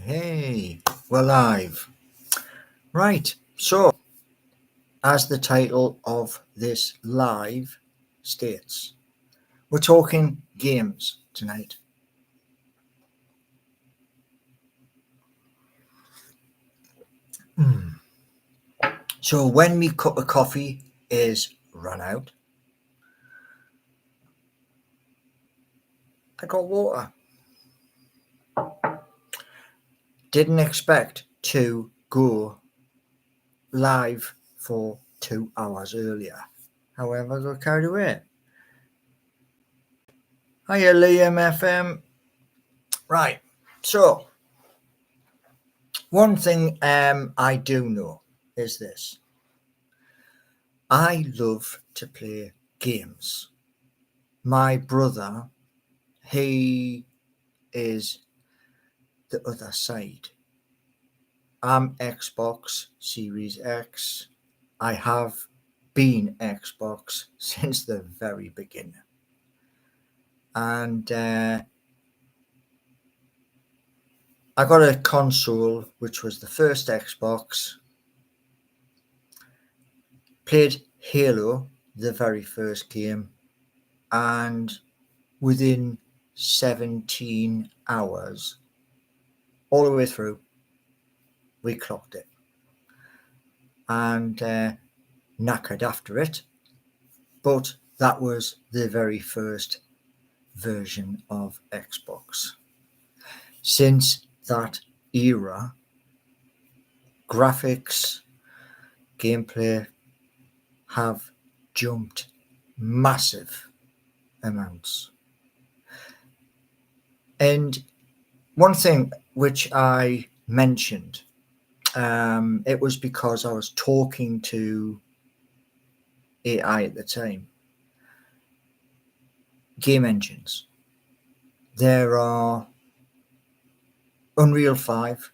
Hey, we're live. Right, so as the title of this live states, we're talking games tonight. So when my cup of coffee is run out, I got water. Didn't expect to go live for 2 hours earlier. However, I got carried away. Hiya, Liam FM. Right, so one thing I do know is this. I love to play games. My brother, he is the other side. I'm Xbox Series X. I have been Xbox since the very beginning. And I got a console, which was the first Xbox. Played Halo, the very first game. And within 17 hours, all the way through, we clocked it. And knackered after it. But that was the very first version of Xbox. Since that era, graphics, gameplay have jumped massive amounts. And one thing which I mentioned, it was because I was talking to AI at the time. Game engines. There are Unreal 5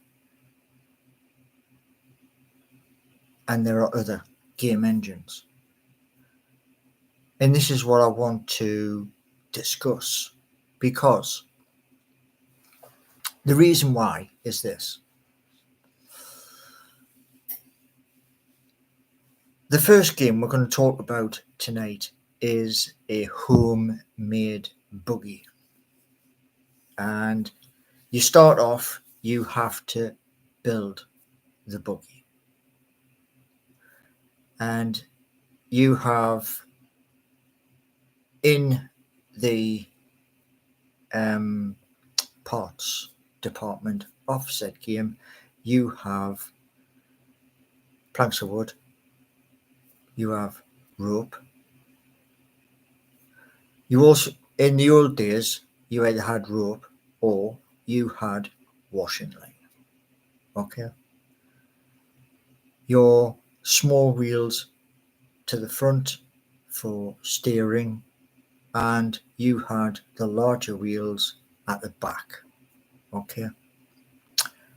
and there are other game engines. And this is what I want to discuss, because the reason why is this. The first game we're going to talk about tonight is a homemade buggy. And you start off, you have to build the buggy. And you have in the parts department of said game, you have planks of wood, you have rope. You also, in the old days, you either had rope or you had washing line. Okay. Your small wheels to the front for steering, and you had the larger wheels at the back. Okay.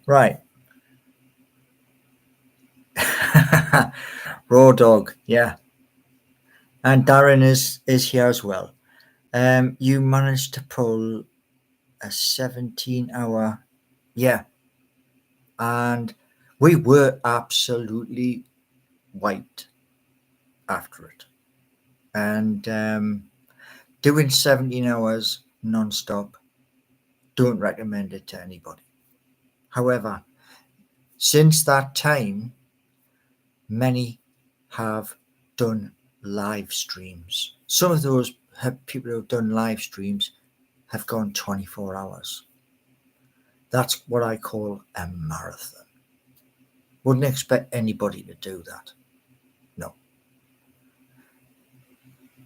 Right. Raw dog, yeah. And Darren is here as well. You managed to pull a 17-hour, yeah. And we were absolutely wiped after it. And doing 17 hours non-stop, don't recommend it to anybody. However, since that time, many have done live streams. Some of those people who have done live streams have gone 24 hours. That's what I call a marathon. Wouldn't expect anybody to do that. No.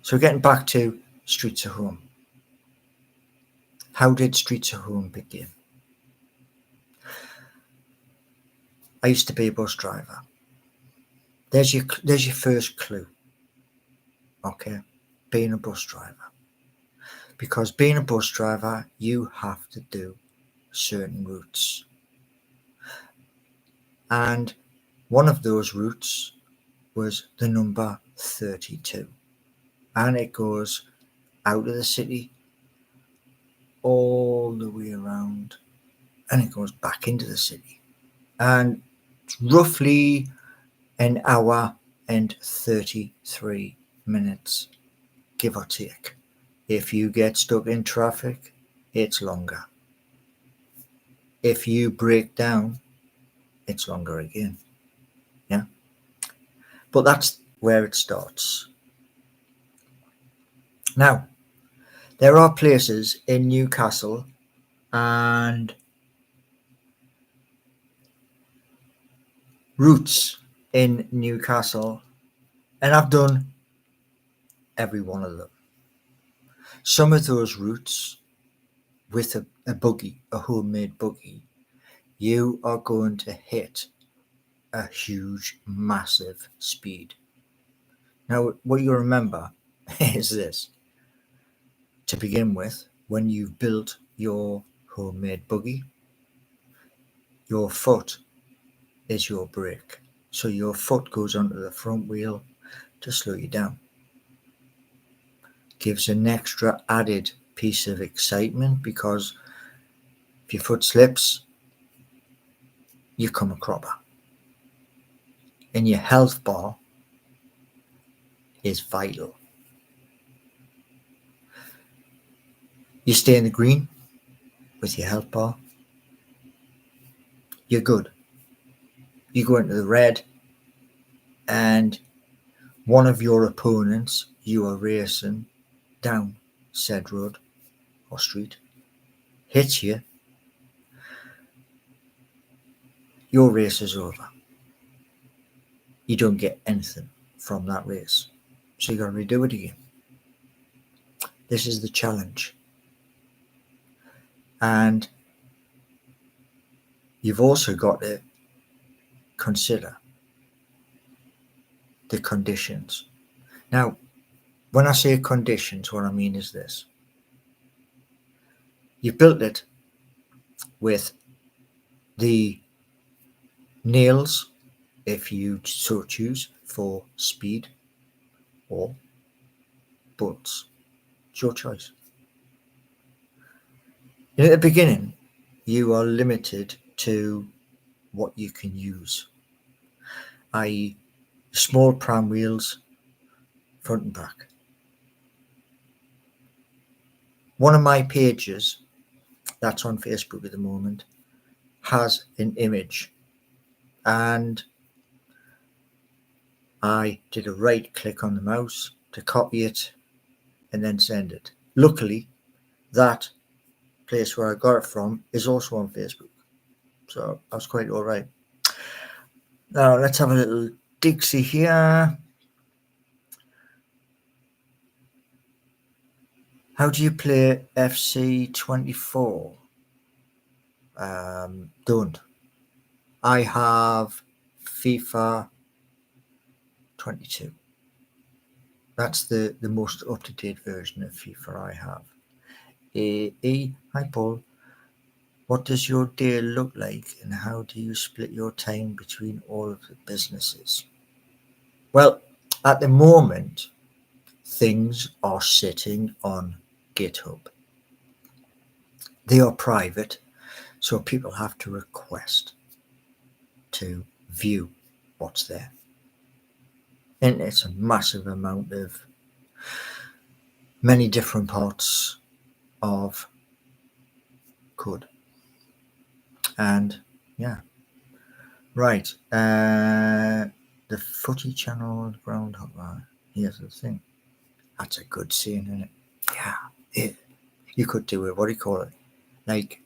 So getting back to Streets of Home. How did Streets of Home begin? I used to be a bus driver. There's your first clue. Okay, being a bus driver. Because being a bus driver, you have to do certain routes. And one of those routes was the number 32. And it goes out of the city all the way around and it goes back into the city. And it's roughly an hour and 33 minutes, give or take. If you get stuck in traffic, it's longer. If you break down, it's longer again. Yeah. But that's where it starts. Now, there are places in Newcastle and routes in Newcastle, and I've done every one of them. Some of those routes with a buggy, a homemade buggy, you are going to hit a huge, massive speed. Now, what you remember is this. To begin with, when you've built your homemade buggy, your foot is your brake. So your foot goes onto the front wheel to slow you down. Gives an extra added piece of excitement because if your foot slips, you come a cropper. And your health bar is vital. You stay in the green with your health bar, you're good. You go into the red, and one of your opponents you are racing down said road or street hits you, your race is over. You don't get anything from that race. So you got to redo it again. This is the challenge. And you've also got to consider the conditions. Now, when I say conditions, what I mean is this. You've built it with the nails, if you so choose, for speed, or bolts. It's your choice. And at the beginning, you are limited to what you can use, i.e. small pram wheels, front and back. One of my pages that's on Facebook at the moment has an image, and I did a right click on the mouse to copy it and then send it. Luckily, that place where I got it from is also on Facebook, so I was quite all right. Now let's have a little Dixie here. How do you play FC24? Don't. I have FIFA 22. That's the most up-to-date version of FIFA I have. Hi Paul. What does your day look like, and how do you split your time between all of the businesses? Well, at the moment, things are sitting on GitHub. They are private, so people have to request to view what's there. And it's a massive amount of many different parts of code. And yeah, right. The footy channel groundhog. Here's the thing. That's a good scene, isn't it? Yeah. You could do it. What do you call it? Like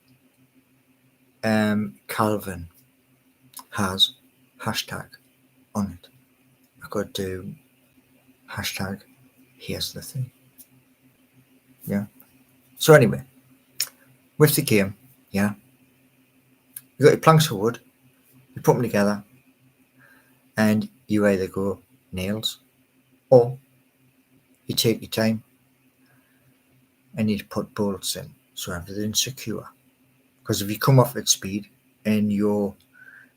Calvin has hashtag on it. I could do hashtag here's the thing. Yeah. So anyway, with the game, yeah, you got your planks of wood, you put them together, and you either go nails or you take your time and you put bolts in so everything's secure. Because if you come off at speed and your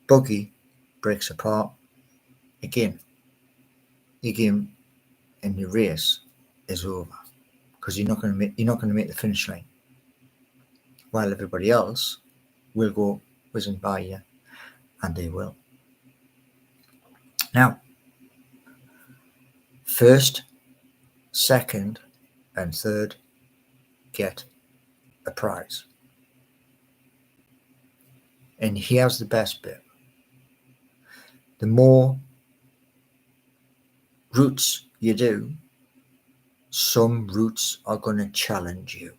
buggy breaks apart, again, your game and your race is over because you're not going to make the finish line. While everybody else will go whizzing by you, and they will. Now, first, second, and third get a prize. And here's the best bit. The more routes you do, some routes are going to challenge you.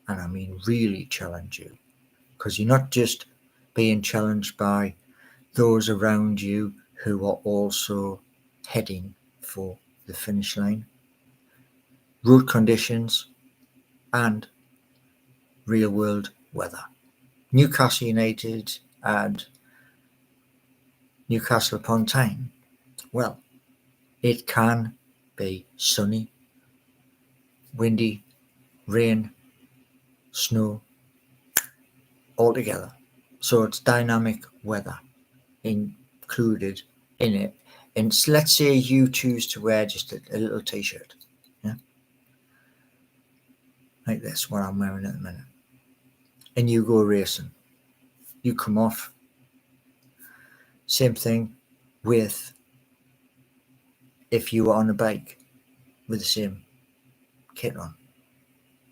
And I mean really challenge you. Because you're not just being challenged by those around you who are also heading for the finish line. Road conditions and real world weather. Newcastle United and Newcastle upon Tyne. Well, it can be sunny, windy, rain, snow, all together. So it's dynamic weather included in it. And let's say you choose to wear just a little t-shirt, yeah, like this, what I'm wearing at the minute, and you go racing. You come off. Same thing with if you were on a bike with the same kit on.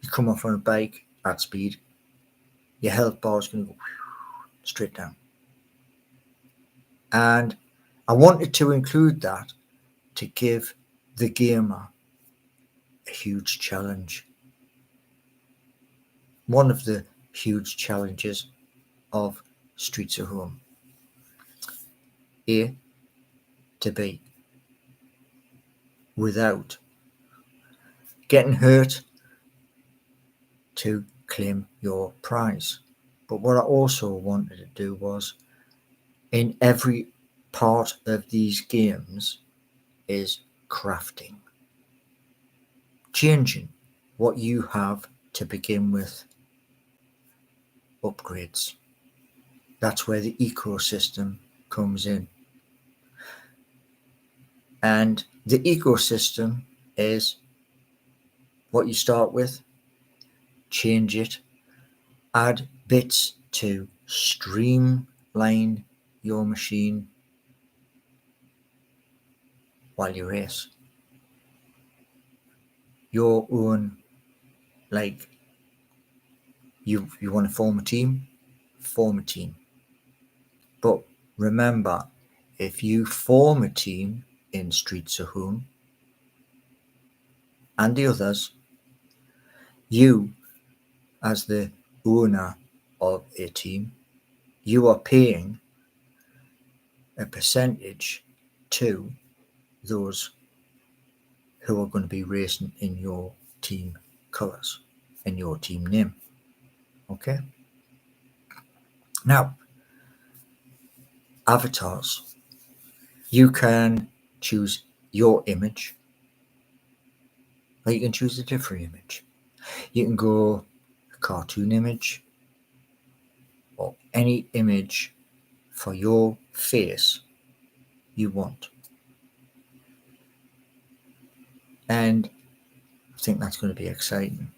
You come off on a bike at speed, your health bar is going to go straight down. And I wanted to include that to give the gamer a huge challenge. One of the huge challenges of Streets of Home. A to B. Without getting hurt to claim your prize. But what I also wanted to do was, in every part of these games is crafting. Changing what you have to begin with. Upgrades. That's where the ecosystem comes in. And the ecosystem is what you start with, change it, add bits to streamline your machine while you race. Your own, like, you want to form a team, form a team. But remember, if you form a team in Streets of Home and the others, you, as the owner of a team, you are paying a percentage to those who are going to be racing in your team colours, in your team name. Okay? Now, avatars. You can choose your image, or you can choose a different image. You can go a cartoon image, or any image for your face you want. And I think that's going to be exciting.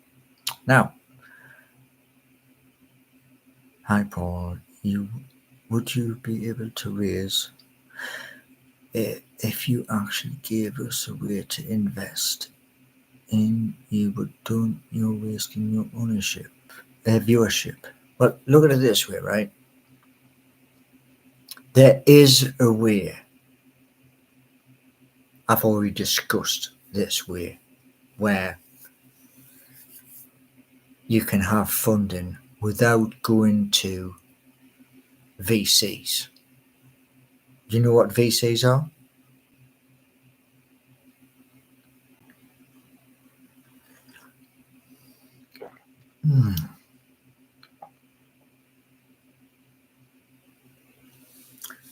Now, hi Paul, would you be able to raise if you actually gave us a way to invest in you, but don't you're wasting your ownership, viewership? Well, look at it this way, right? There is a way. I've already discussed this way where you can have funding without going to VCs. Do you know what VCs are?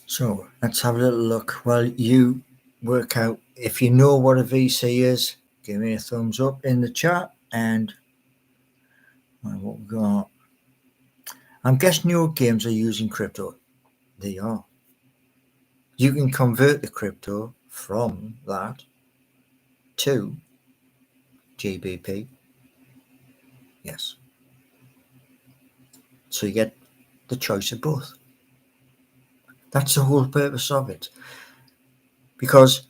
So let's have a little look while you work out. If you know what a VC is, give me a thumbs up in the chat. And what we got? I'm guessing your games are using crypto. They are. You can convert the crypto from that to GBP. Yes. So you get the choice of both. That's the whole purpose of it. Because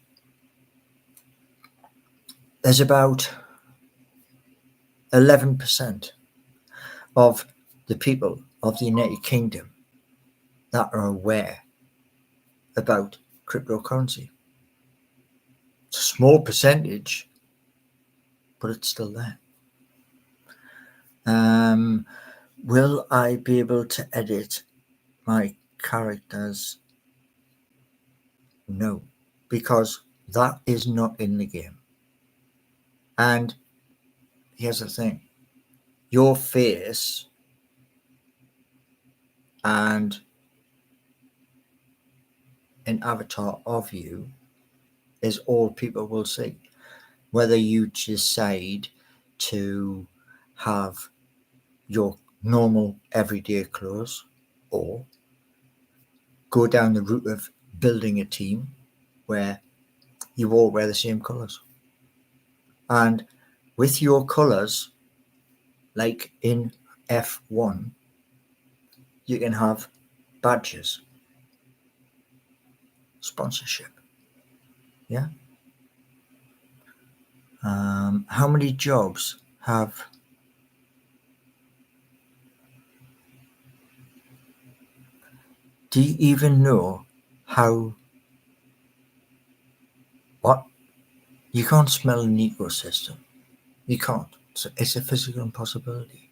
there's about 11% of the people of the United Kingdom that are aware about cryptocurrency. It's a small percentage, but it's still there. Will I be able to edit my characters? No, because that is not in the game. And here's the thing, your face and an avatar of you is all people will see. Whether you decide to have your normal everyday clothes or go down the route of building a team where you all wear the same colours. And with your colours, like in F1, you can have badges, sponsorship. Yeah. How many jobs have do you even know how what you can't smell an ecosystem? You can't. It's a physical impossibility.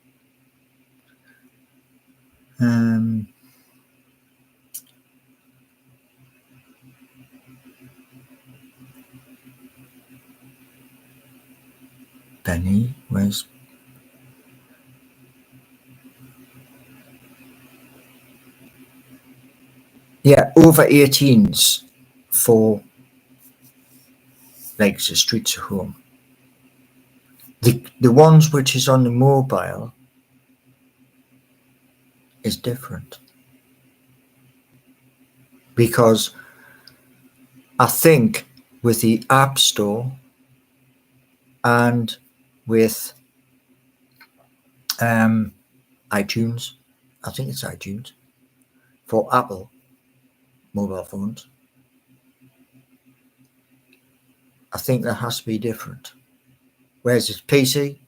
Benny, where's yeah, over 18s for like the streets of home. The ones which is on the mobile is different. Because I think with the App Store and with iTunes, I think it's iTunes, for Apple mobile phones, I think that has to be different. Whereas it's PC,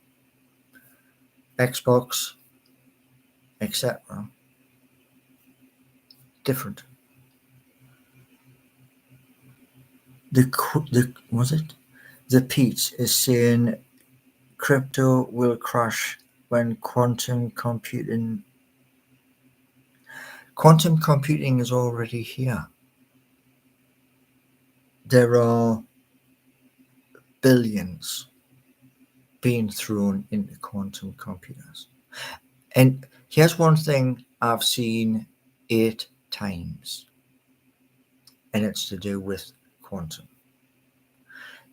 Xbox, etc., different. The Pete is saying crypto will crash when quantum computing is already here. There are billions being thrown into quantum computers. And here's one thing I've seen 8 times, and it's to do with quantum.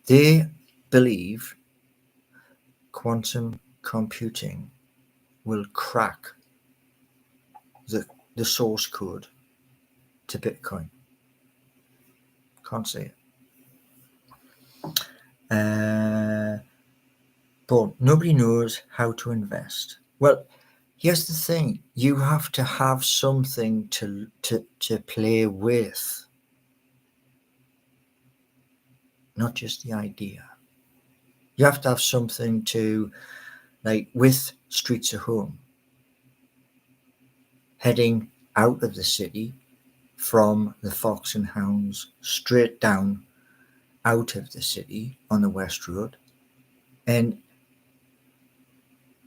They believe quantum computing will crack the source code to Bitcoin. Can't see it. But nobody knows how to invest. Well, here's the thing. You have to have something to play with. Not just the idea. You have to have something to, like with Streets of Home, heading out of the city from the Fox and Hounds straight down out of the city on the West Road. And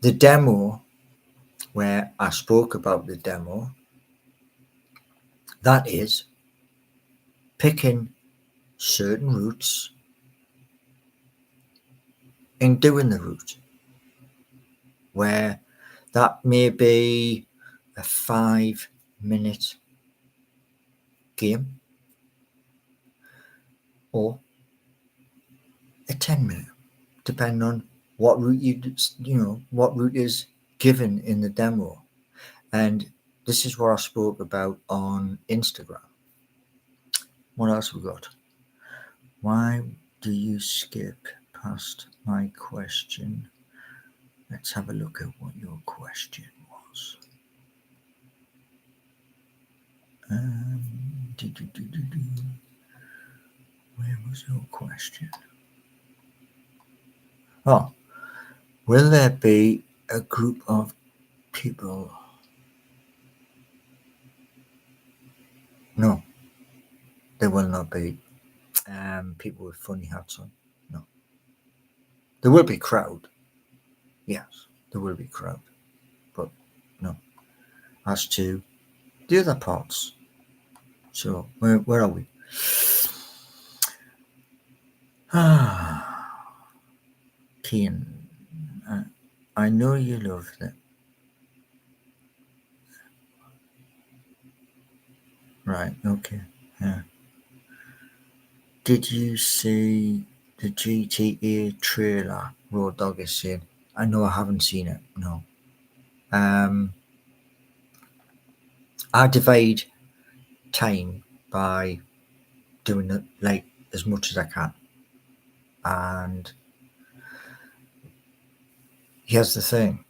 the demo, where I spoke about the demo, that is picking certain routes and doing the route, where that may be a 5-minute game or a 10-minute, depending on what route what route is given in the demo. And this is what I spoke about on Instagram. What else we got? Why do you skip past my question? Let's have a look at what your question was. Where was your question? Oh, will there be a group of people? No, there will not be people with funny hats on. No. There will be crowd. Yes, there will be crowd. But no. As to the other parts. So, where are we? Keen. I know you love that. Right, okay. Yeah. Did you see the GTA trailer? Road Dogg is saying. I know I haven't seen it, no. I divide time by doing it like as much as I can. And here's the thing.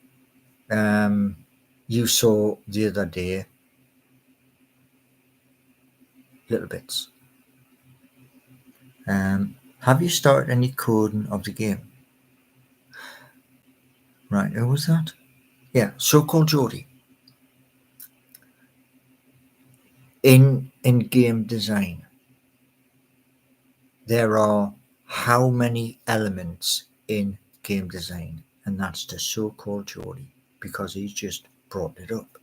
You saw the other day little bits. Have you started any coding of the game? Right, who was that? Yeah, So-Called Jody. In game design, there are how many elements in game design? And that's the So-Called Jody, because he's just brought it up.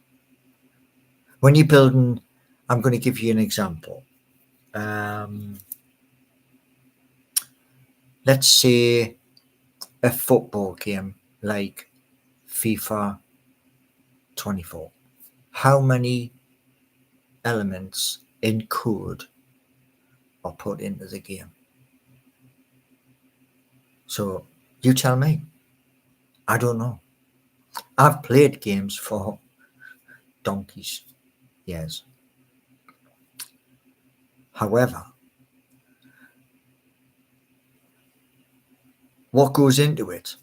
When you're building, I'm going to give you an example. Let's say a football game like FIFA 24. How many elements in code are put into the game? So you tell me. I don't know. I've played games for donkeys years. However, what goes into it?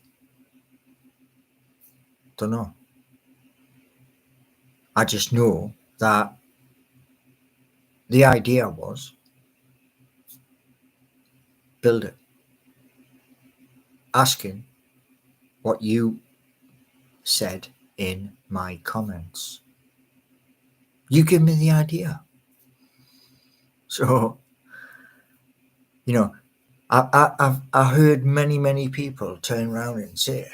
Don't know. I just know that the idea was build it. Asking what you said in my comments. You give me the idea. So, you know, I heard many people turn around and say,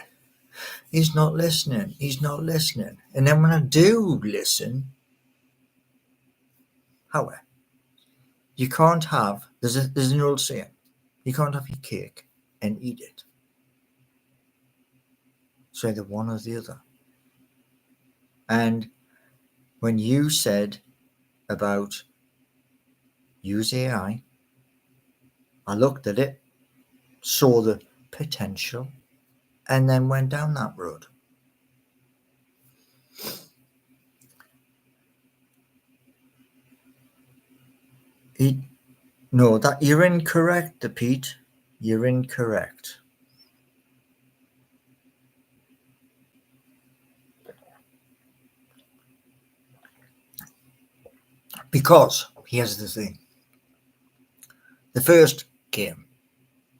he's not listening. And then when I do listen, however, you can't have, there's an old saying, you can't have your cake and eat it. So either one or the other. And when you said about use AI, I looked at it, saw the potential, and then went down that road. No, that you're incorrect, Pete. You're incorrect. Because here's the thing. The first game,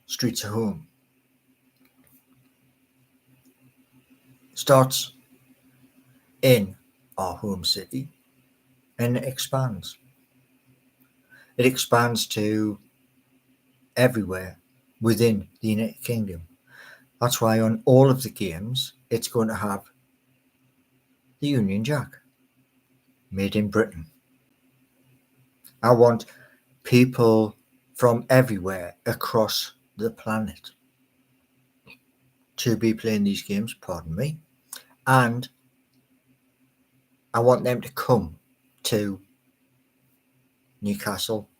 Streets of Home, starts in our home city and it expands. It expands to everywhere within the United Kingdom. That's why on all of the games, it's going to have the Union Jack, made in Britain. I want people from everywhere across the planet to be playing these games, pardon me, and I want them to come to Newcastle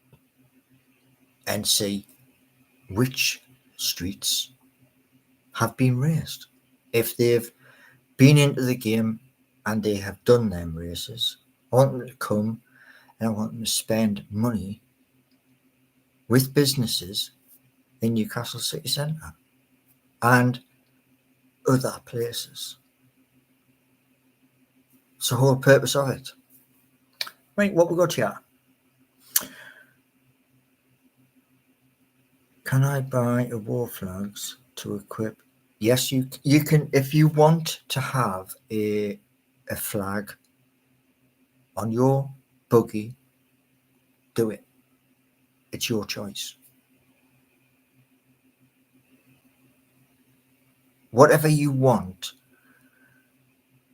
and see which streets have been raced. If they've been into the game and they have done them races, I want them to come and I want them to spend money with businesses in Newcastle city centre and other places. It's the whole purpose of it. Right, what we got here? Can I buy a war flags to equip? Yes, you can. If you want to have a flag on your buggy, do it. It's your choice. Whatever you want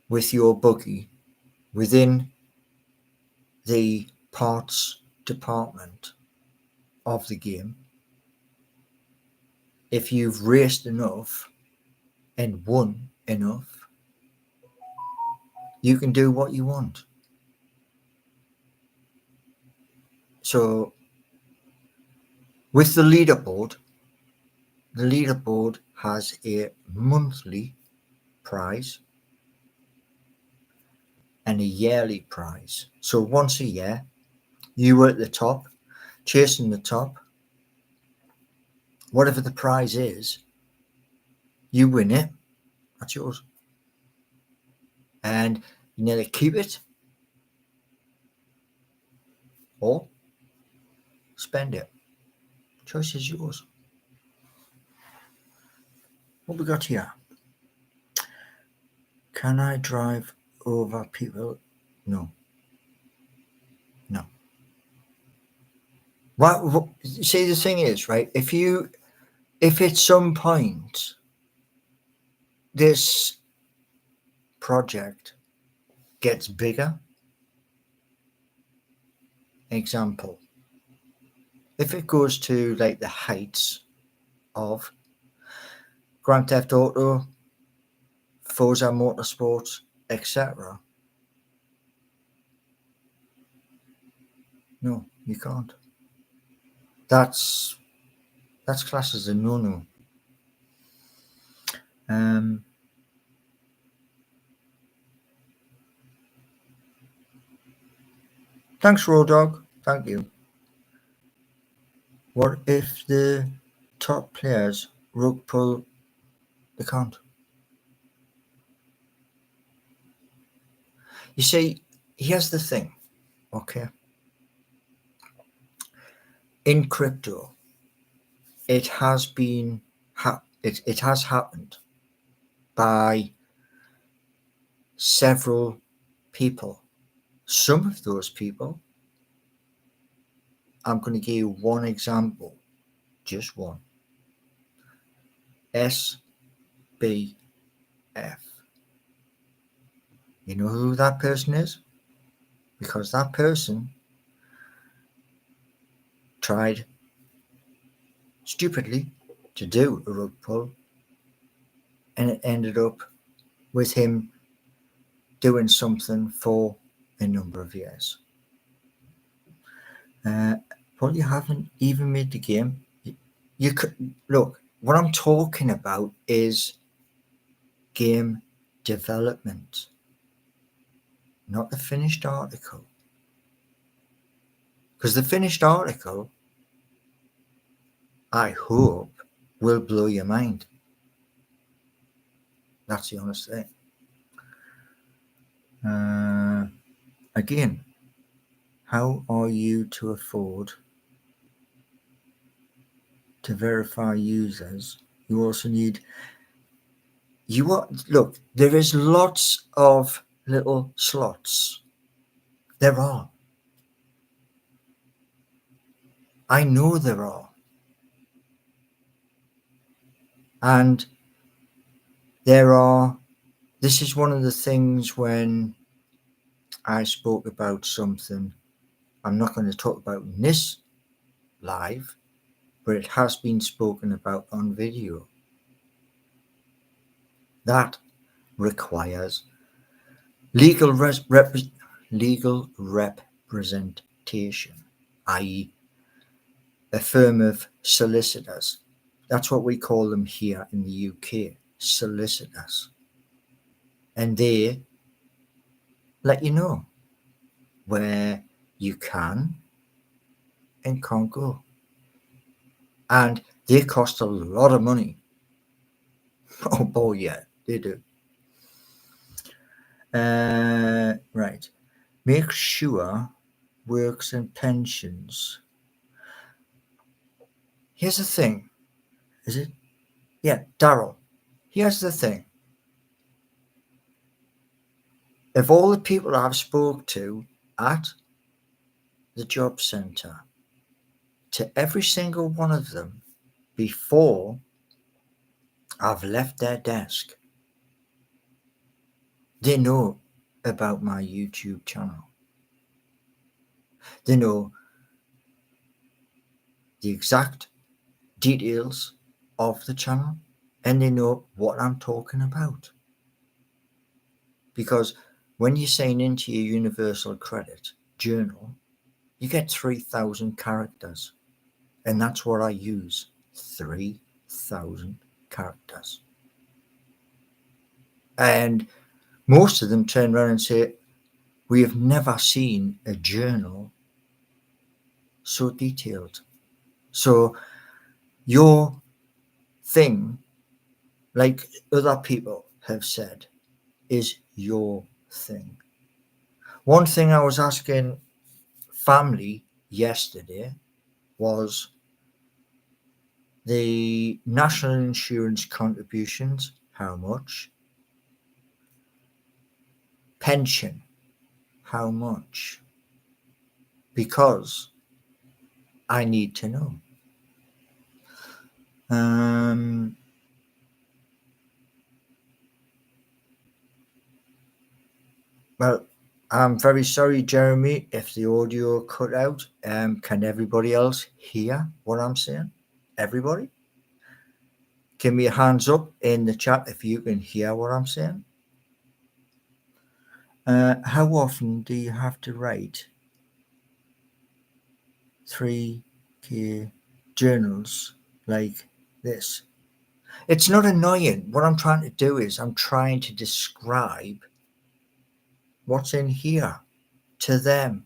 with your buggy within the parts department of the game, if you've raced enough and won enough, you can do what you want. So with the leaderboard has a monthly prize and a yearly prize. So once a year, you were at the top, chasing the top. Whatever the prize is, you win it. That's yours. And you neither keep it or spend it. Choice is yours. What we got here? Can I drive over people? No. No. What see, the thing is, right, if at some point this project gets bigger, example, if it goes to like the heights of Grand Theft Auto, Forza Motorsport, etc., no, you can't. That's classed as a no-no. Thanks, Raw Dog. Thank you. What if the top players rug pull the count? You see, here's the thing, okay? In crypto, it has been it has happened by several people. Some of those people, I'm going to give you one example, just one. SBF. You know who that person is? Because that person tried stupidly to do a rug pull, and it ended up with him doing something for a number of years. But you haven't even made the game. You could look. What I'm talking about is game development, not the finished article. Because the finished article, I hope, will blow your mind. That's the honest thing. Again, how are you to afford to verify users? You also need. Look. There is lots of little slots. There are. I know there are. And there are. This is one of the things when I spoke about something I'm not going to talk about in this live, but it has been spoken about on video. That requires legal representation, i.e., a firm of solicitors. That's what we call them here in the UK, solicitors. And they let you know where you can and can't go. And they cost a lot of money. Oh boy, yeah, they do. Right. Make sure works and pensions. Here's the thing. Is it? Yeah, Daryl. Here's the thing. Of all the people I've spoke to at the job centre, to every single one of them before I've left their desk, they know about my YouTube channel. They know the exact details of the channel, and they know what I'm talking about. Because when you sign into your Universal Credit journal, you get 3,000 characters. And that's what I use, 3,000 characters. And most of them turn around and say, we have never seen a journal so detailed. So your thing, like other people have said, is your thing. One thing I was asking family yesterday was the national insurance contributions, how much? Pension, how much? Because I need to know. Well, I'm very sorry, Jeremy, if the audio cut out. Can everybody else hear what I'm saying? Everybody? Give me a hands up in the chat if you can hear what I'm saying. How often do you have to write 3K journals like this? It's not annoying. What I'm trying to do is I'm trying to describe what's in here to them.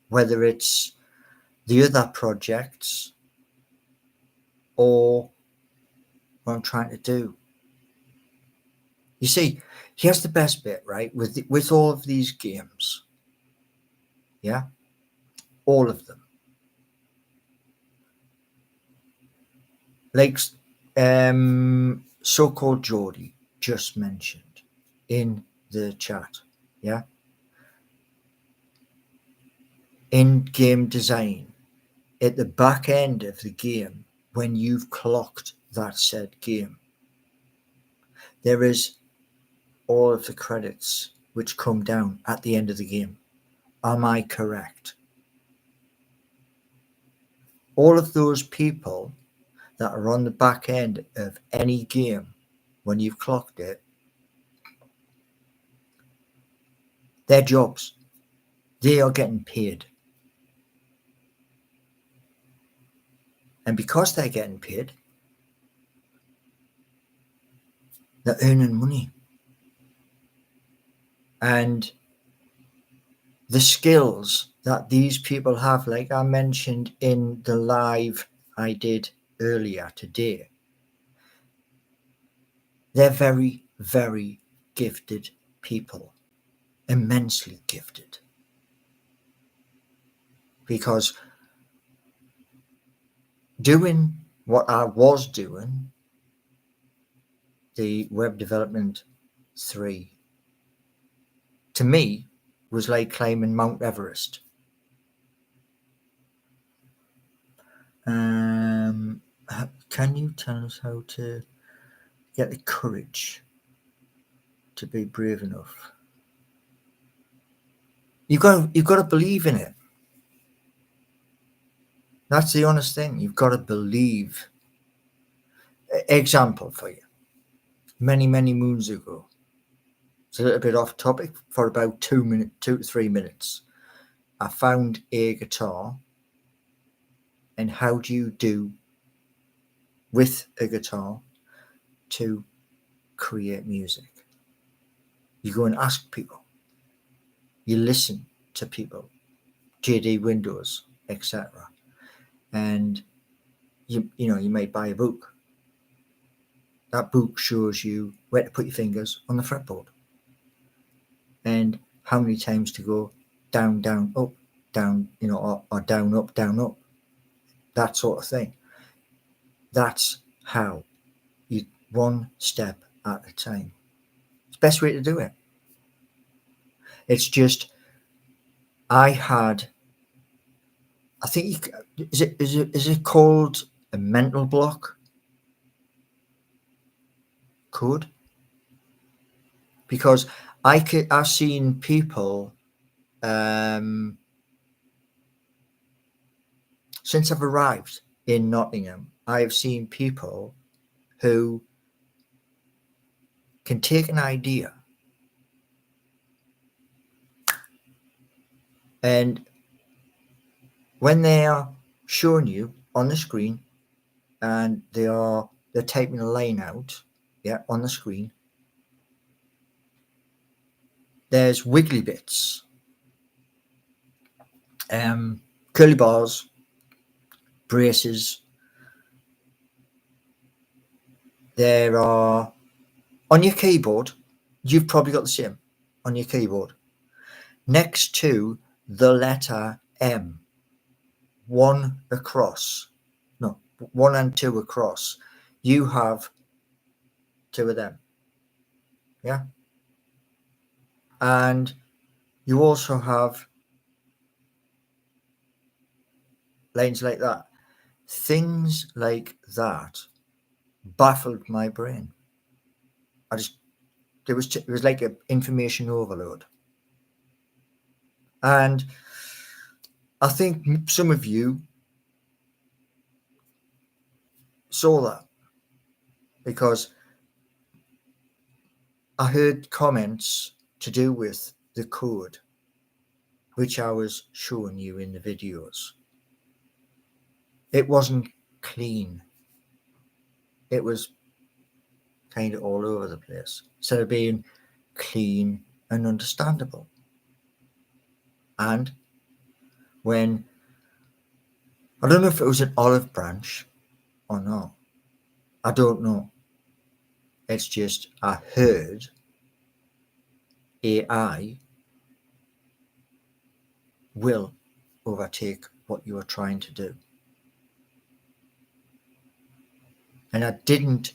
Whether it's the other projects or what I'm trying to do. You see, here's the best bit, right? With all of these games, yeah, all of them. Like so-called Geordie just mentioned in the chat, yeah. In game design, at the back end of the game, when you've clocked that said game, there is all of the credits which come down at the end of the game. Am I correct? All of those people that are on the back end of any game, when you've clocked it, their jobs, they are getting paid. And because they're getting paid, they're earning money. And the skills that these people have, like I mentioned in the live I did earlier today, they're very, very gifted people, immensely gifted. Because doing what I was doing, the web development 3, to me was like climbing Mount Everest. Can you tell us how to get the courage to be brave enough? You've got to believe in it. That's the honest thing. You've got to believe. Example for you. Many, many moons ago. It's a little bit off topic for about 2 to 3 minutes. I found a guitar. And how do you do with a guitar to create music? You go and ask people. You listen to people, JD Windows, etc. And you may buy a book. That book shows you where to put your fingers on the fretboard and how many times to go down, down, up, down, or down, up, that sort of thing. That's how you, one step at a time. It's the best way to do it. It's just, I think, is it called a mental block? Could? Because I've seen people, since I've arrived in Nottingham, I've seen people who can take an idea and when they are showing you on the screen and they're typing a line out, on the screen, there's wiggly bits, curly bars, braces. There are, on your keyboard, you've probably got the same on your keyboard. Next to the letter M, one and two across, you have two of them. Yeah. And you also have lines like that. Things like that baffled my brain. It was like an information overload. And I think some of you saw that because I heard comments to do with the code, which I was showing you in the videos. It wasn't clean. It was kind of all over the place, instead of being clean and understandable. And when, I don't know if it was an olive branch or not, I don't know. It's just, I heard AI will overtake what you are trying to do. And I didn't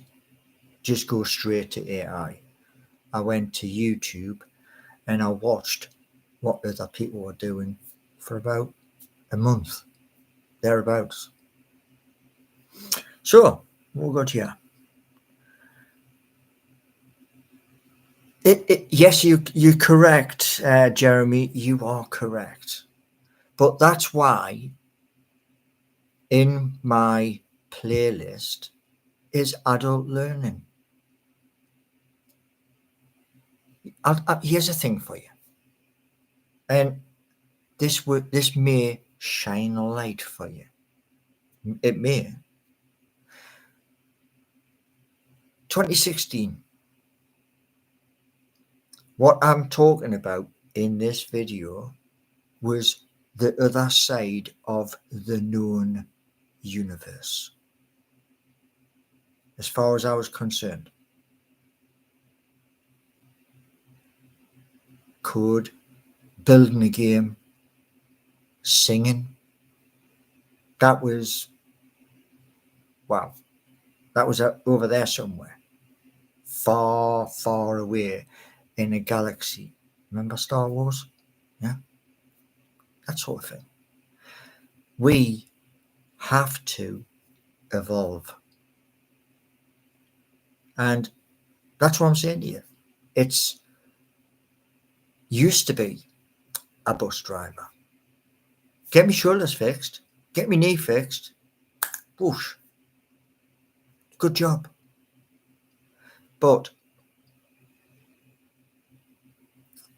just go straight to AI. I went to YouTube and I watched what other people were doing for about a month, thereabouts. So, we'll go to here. Yes, you're correct, Jeremy. You are correct. But that's why in my playlist is adult learning. Here's a thing for you. And this may shine a light for you. It may. 2016. What I'm talking about in this video was the other side of the known universe, as far as I was concerned. Code, building a game, singing. That was, wow, that was over there somewhere, far, far away in a galaxy. Remember Star Wars? Yeah, that sort of thing. We have to evolve. And that's what I'm saying to you. It's used to be a bus driver. Get me shoulders fixed, get me knee fixed, whoosh, good job. But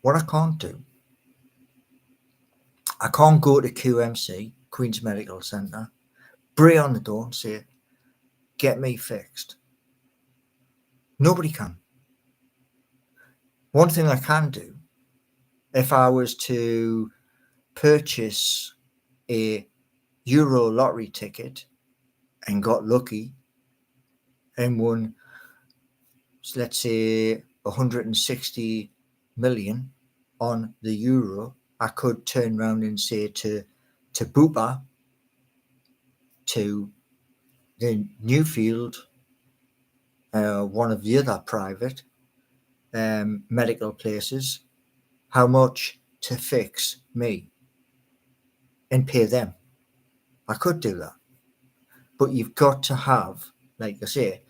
what I can't do, I can't go to QMC, Queen's Medical Centre, bray on the door and say, get me fixed. Nobody can. One thing I can do, if I was to purchase a Euro lottery ticket and got lucky and won, let's say, 160 million on the Euro, I could turn around and say to Bupa, to the Newfield, one of the other private medical places, how much to fix me and pay them. I could do that. But you've got to have, like I say,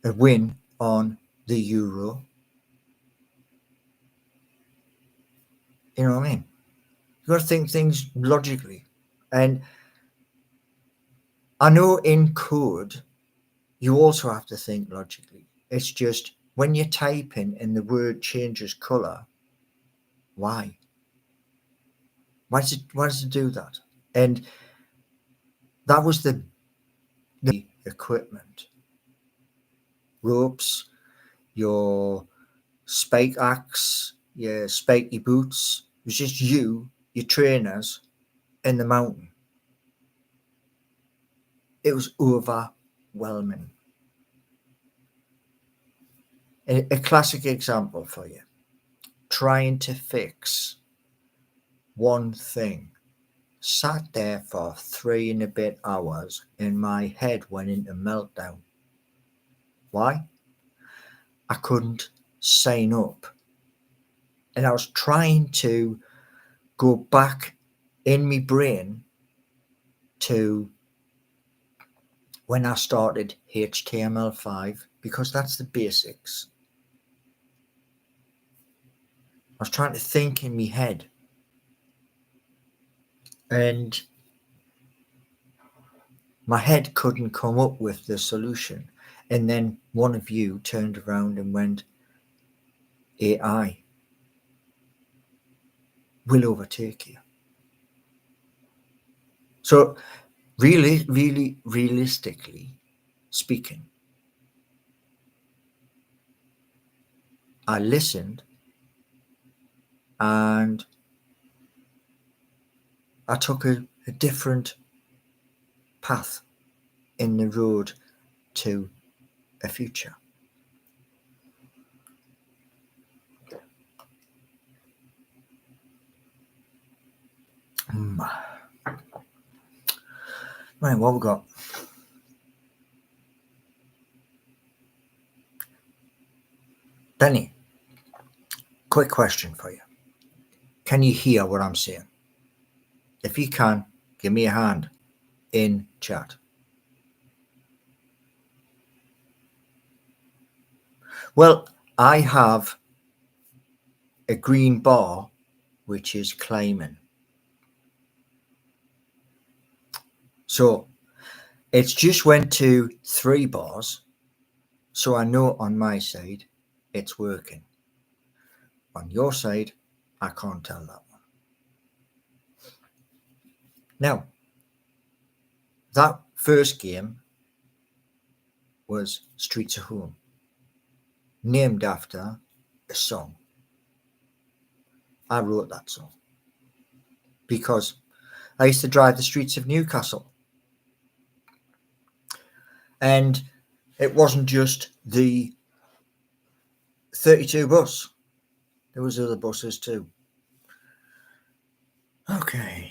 a win on the euro. You know what I mean? You've got to think things logically. And I know in code, you also have to think logically. It's just when you're typing and the word changes colour, why? Why does it do that? And that was the equipment. Ropes, your spike axe, your spiky boots. It was just you, your trainers, in the mountain. It was overwhelming. A classic example for you. Trying to fix one thing. Sat there for 3 and a bit hours and my head went into meltdown. Why? I couldn't sign up. And I was trying to go back in my brain to when I started HTML5, because that's the basics. I was trying to think in my head. And my head couldn't come up with the solution. And then one of you turned around and went, AI will overtake you. So really realistically speaking, I listened and I took a different path in the road to a future. Right, what we got? Danny, quick question for you. Can you hear what I'm saying? If you can, give me a hand in chat. Well, I have a green bar which is claiming. So it's just went to 3 bars. So I know on my side it's working. On your side, I can't tell that one. Now, that first game was Streets of Home, named after a song. I wrote that song because I used to drive the streets of Newcastle. And it wasn't just the 32 bus. There was other buses too. Okay.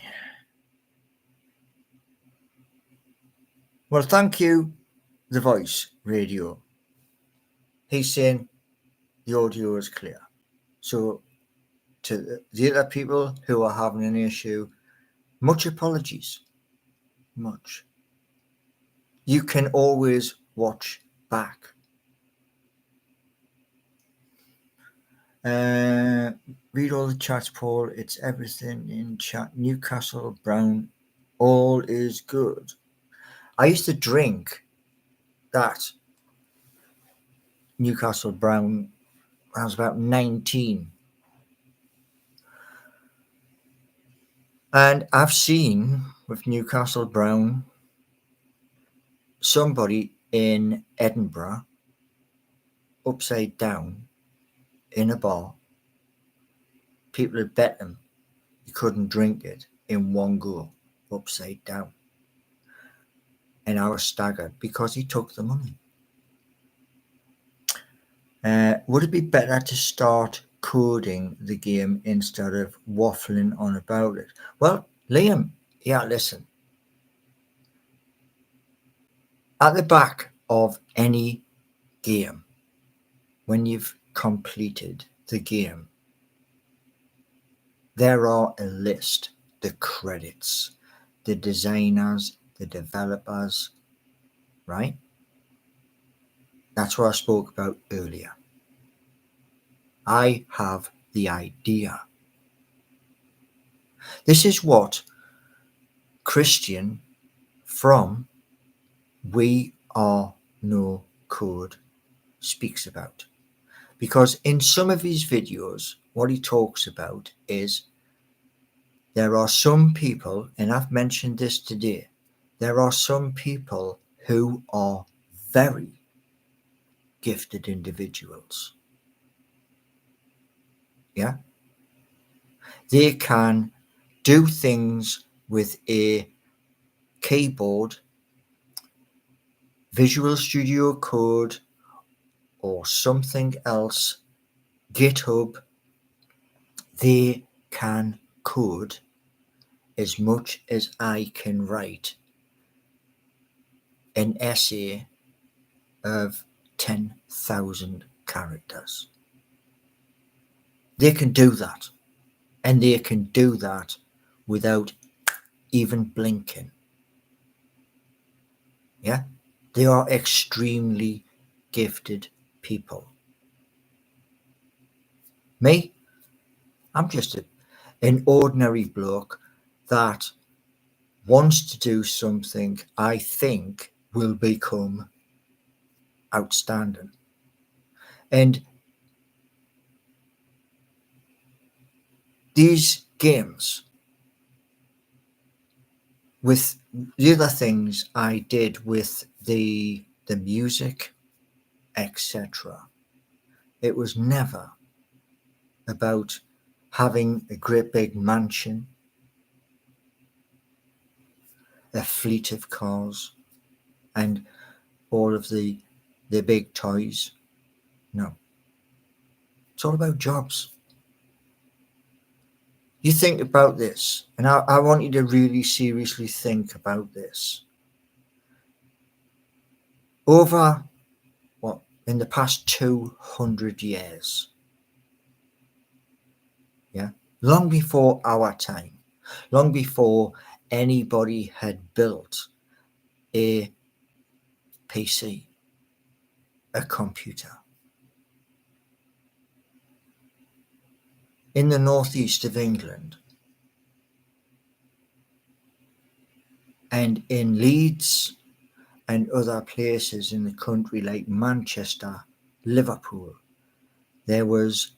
Well, thank you, The Voice Radio. He's saying the audio is clear. So to the other people who are having an issue, much apologies. Much. You can always watch back. Read all the chats, Paul. It's everything in chat. Newcastle Brown, all is good. I used to drink that Newcastle Brown when I was about 19. And I've seen with Newcastle Brown somebody in Edinburgh upside down in a bar. People had bet him he couldn't drink it in one go upside down. And I was staggered because he took the money. Would it be better to start coding the game instead of waffling on about it. Well, Liam, yeah, listen. At the back of any game, when you've completed the game, there are a list, the credits, the designers, the developers, right? That's what I spoke about earlier. I have the idea. This is what Christian from We Are No Code speaks about. Because in some of his videos, what he talks about is there are some people, and I've mentioned this today, there are some people who are very gifted individuals. Yeah? They can do things with a keyboard, Visual Studio Code, or something else, GitHub. They can code as much as I can write an essay of 10,000 characters. They can do that, and they can do that without even blinking. Yeah, they are extremely gifted people. Me, I'm just an ordinary bloke that wants to do something I think will become outstanding. And these games, with the other things I did with the music, etc., it was never about having a great big mansion, a fleet of cars, and all of the big toys. No, it's all about jobs. You think about this, and I want you to really seriously think about this. Over what, in the past 200 years, yeah, long before our time, long before anybody had built a PC, a computer, in the northeast of England and in Leeds and other places in the country like Manchester, Liverpool, there was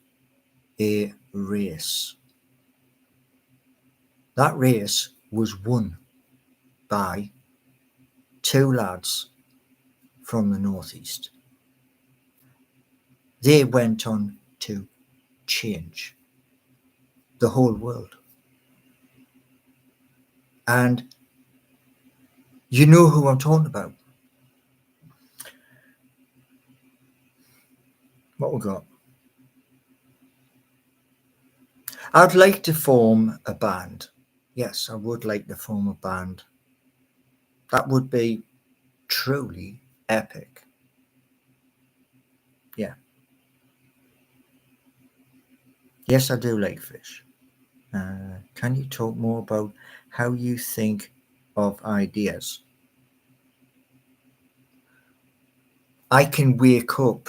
a race. That race was won by two lads from the northeast. They went on to change the whole world. And you know who I'm talking about. What we got? I'd like to form a band. Yes, I would like to form a band. That would be truly epic. Yeah. Yes, I do like fish. Can you talk more about how you think of ideas? I can wake up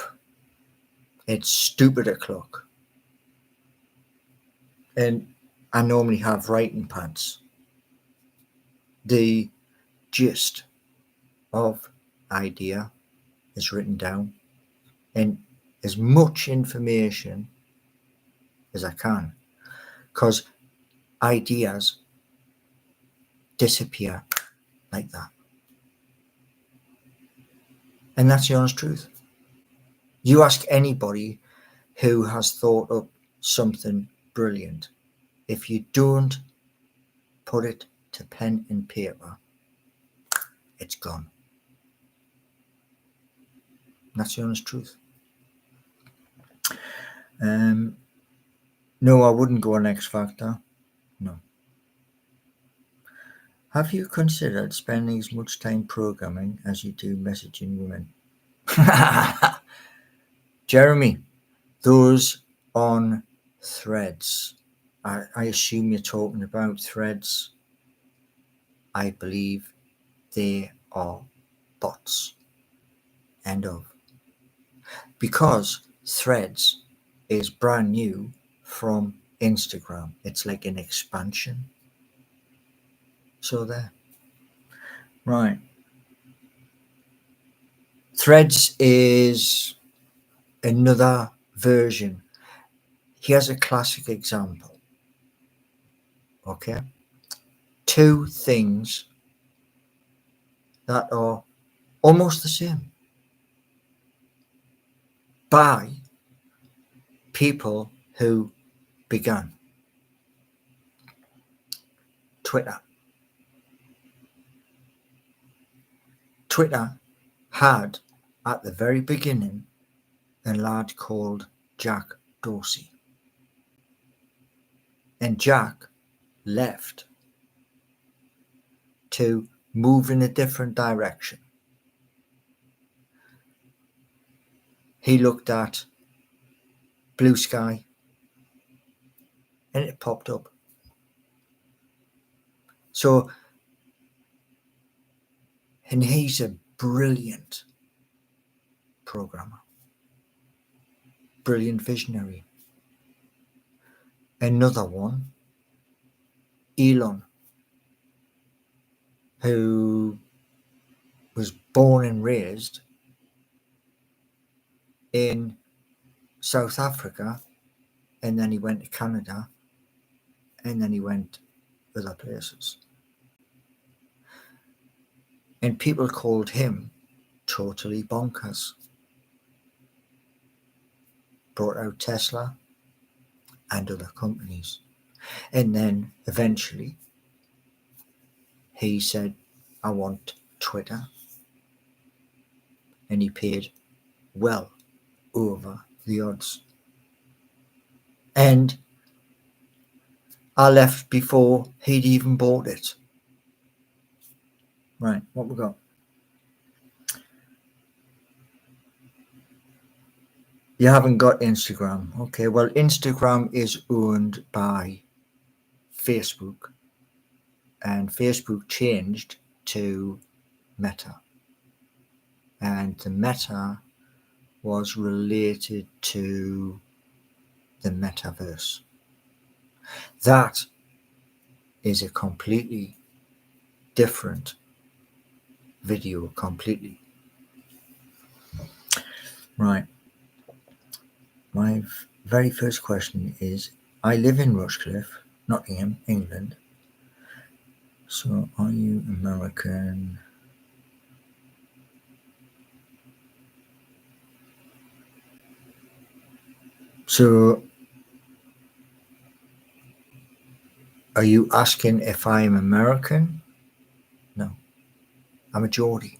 at stupid o'clock, and I normally have writing pads. The gist of idea is written down, and as much information as I can, because ideas disappear like that. And that's the honest truth. You ask anybody who has thought up something brilliant, if you don't put it to pen and paper, it's gone. That's the honest truth. No, I wouldn't go on X Factor. No. Have you considered spending as much time programming as you do messaging women? Jeremy, those on Threads. I assume you're talking about Threads. I believe they are bots. End of. Because Threads is brand new from Instagram. It's like an expansion. So there. Right. Threads is another version. Here's a classic example. Okay. Two things that are almost the same by people who began. Twitter. Twitter had, at the very beginning, a lad called Jack Dorsey. And Jack left to move in a different direction. He looked at Blue Sky and it popped up. So, and he's a brilliant programmer, brilliant visionary. Another one, Elon, who was born and raised in South Africa, and then he went to Canada, and then he went other places. And people called him totally bonkers. Brought out Tesla and other companies. And then eventually he said, I want Twitter. And he paid well over the odds. And I left before he'd even bought it. Right, what we got? You haven't got Instagram. Okay, well, Instagram is owned by Facebook. And Facebook changed to Meta. And the Meta was related to the metaverse. That is a completely different video, completely. Right. My very first question is, I live in Rushcliffe, Nottingham, England. So are you American? So are you asking if I'm American? No. I'm a Geordie.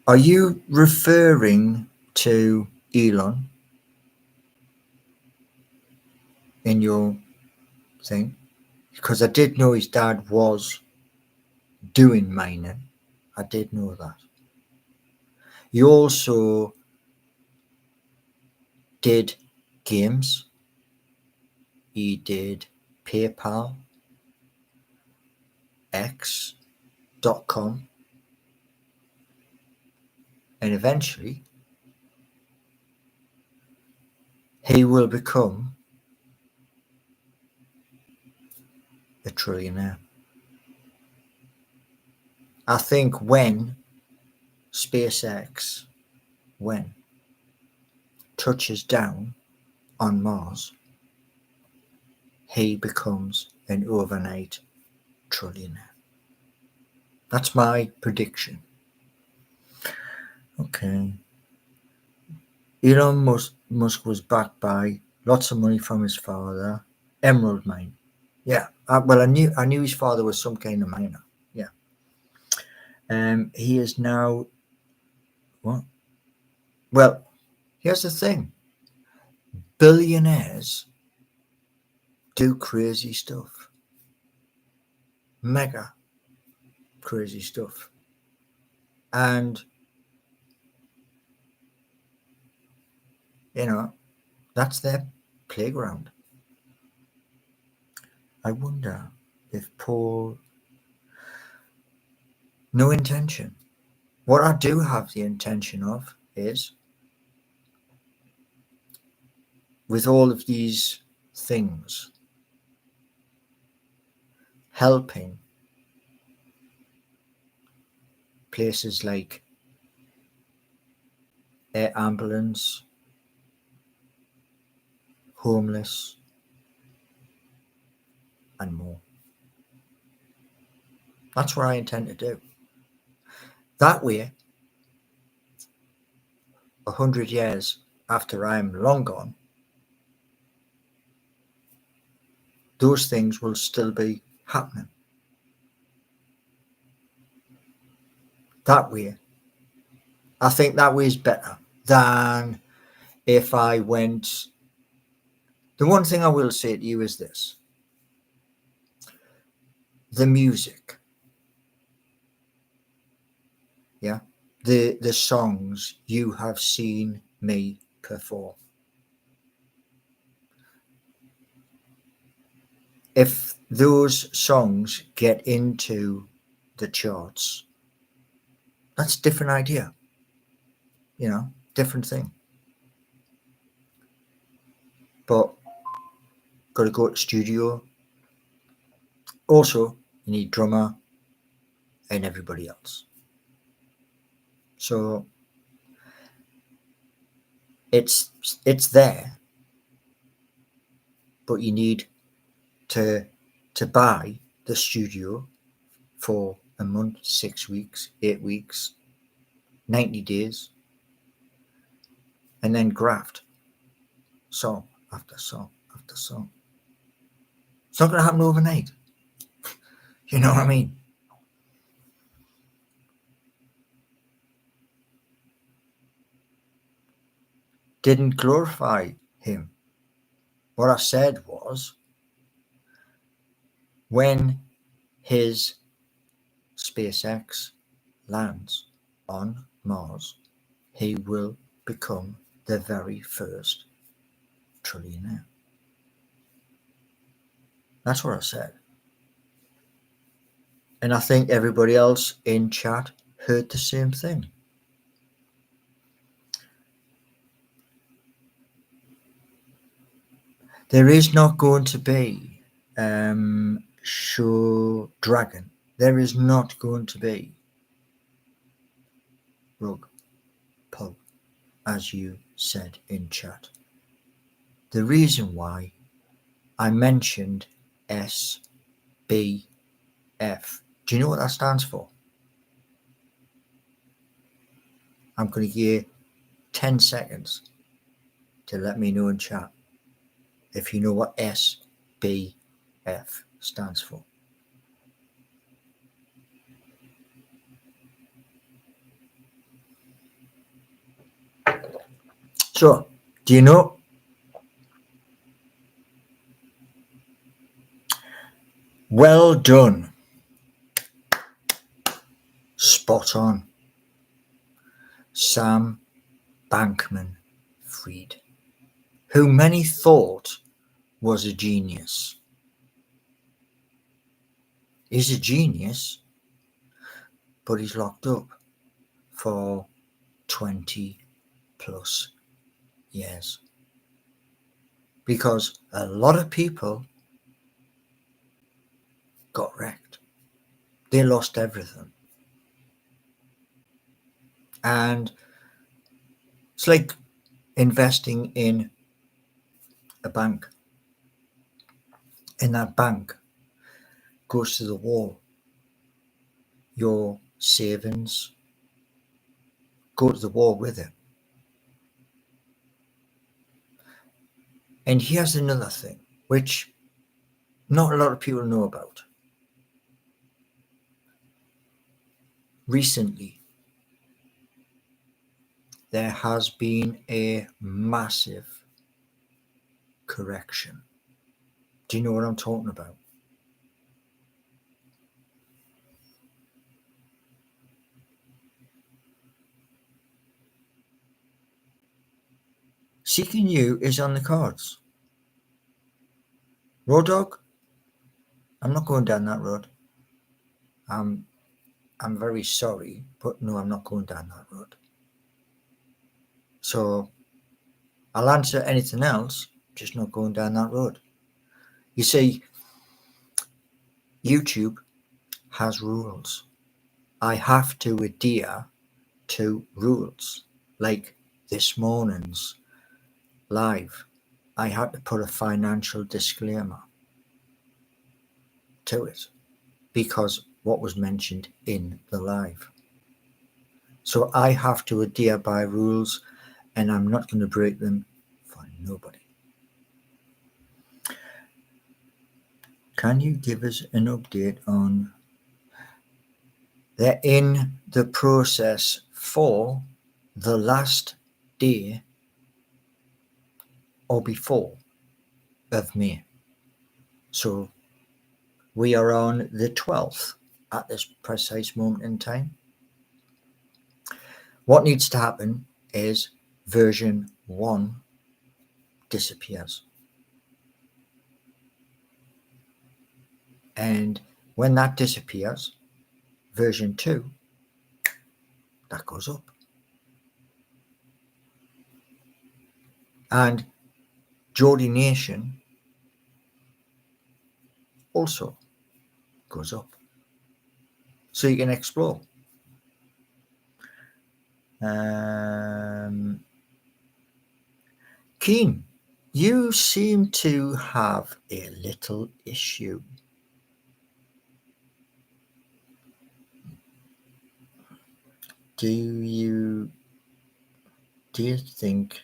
Are you referring to Elon in your thing? Because I did know his dad was doing mining. I did know that. He also did games. He did PayPal, X.com, and eventually he will become a trillionaire. I think when SpaceX, touches down on Mars, he becomes an overnight trillionaire. That's my prediction. Okay. Elon Musk was backed by lots of money from his father. Emerald mine. Yeah. Well, I knew his father was some kind of miner. Yeah. He is now what? Well, here's the thing. Billionaires do crazy stuff. Mega crazy stuff. And that's their playground. I wonder if Paul, no intention. What I do have the intention of is, with all of these things, helping places like air ambulance, homeless, and more. That's what I intend to do. That way, 100 years after I'm long gone, those things will still be happening. That way, I think that way is better than if I went. The one thing I will say to you is this: the music, yeah, the songs you have seen me perform. If those songs get into the charts, that's a different idea, different thing. But got to go to the studio. Also, you need drummer and everybody else. So it's there, but you need to buy the studio for a month, 6 weeks, 8 weeks, 90 days, and then graft song after song after song. It's not going to happen overnight. You know what I mean? Didn't glorify him. What I said was, when his SpaceX lands on Mars, he will become the very first trillionaire. That's what I said. And I think everybody else in chat heard the same thing. There is not going to be show dragon. There is not going to be rug pull, as you said in chat. The reason why I mentioned SBF. Do you know what that stands for? I'm going to give you 10 seconds to let me know in chat if you know what SBF stands for. So, do you know? Well done. Spot on. Sam Bankman-Fried, who many thought was a genius. He's a genius, but he's locked up for 20 plus years. Because a lot of people got wrecked. They lost everything. And it's like investing in a bank. And that bank goes to the wall. Your savings go to the wall with it. And here's another thing, which not a lot of people know about. Recently, there has been a massive correction. Do you know what I'm talking about? Seeking You is on the cards. Road Dog, I'm not going down that road. I'm very sorry, but no, I'm not going down that road. So I'll answer anything else, just not going down that road. You see, YouTube has rules. I have to adhere to rules. Like this morning's live, I had to put a financial disclaimer to it because what was mentioned in the live. So I have to adhere by rules, and I'm not going to break them for nobody. Can you give us an update on they're in the process for the last day or before of May? So we are on the 12th at this precise moment in time. What needs to happen is version 1 disappears. And when that disappears, version 2, that goes up. And Geordie Nation also goes up. So you can explore. Keen, you seem to have a little issue. Do you think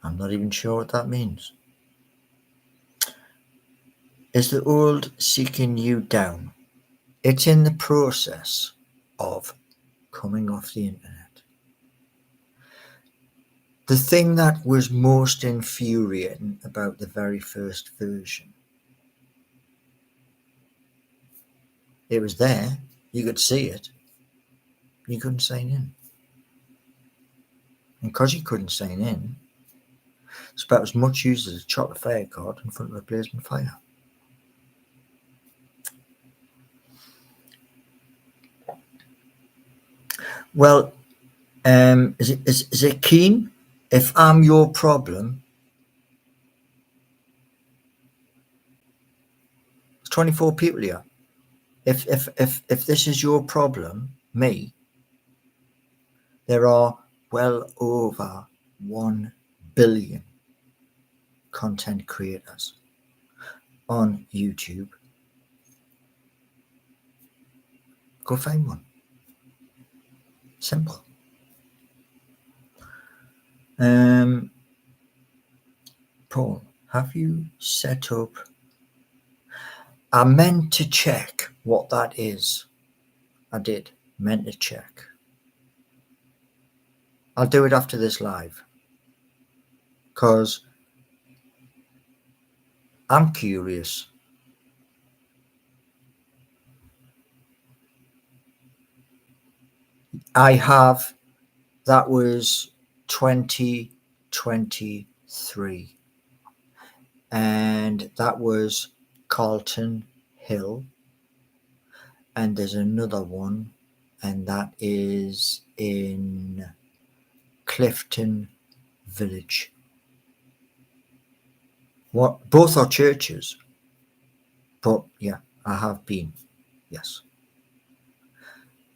I'm not even sure what that means. Is the old Seeking You down? It's in the process of coming off the internet. The thing that was most infuriating about the very first version, it was there, you could see it, you couldn't sign in. And because you couldn't sign in, it's about as much used as a chocolate fire card in front of a blazing fire. Well, is it Keen? If I'm your problem, there's 24 people here. If this is your problem, me, there are well over 1 billion content creators on YouTube. Go find one. Simple. Paul, have you set up? I meant to check what that is. I did. Meant to check. I'll do it after this live. Because I'm curious. I have. That was 2023. And that was Carlton Hill. And there's another one, and that is in Clifton Village. What? Both are churches. But yeah, I have been. Yes.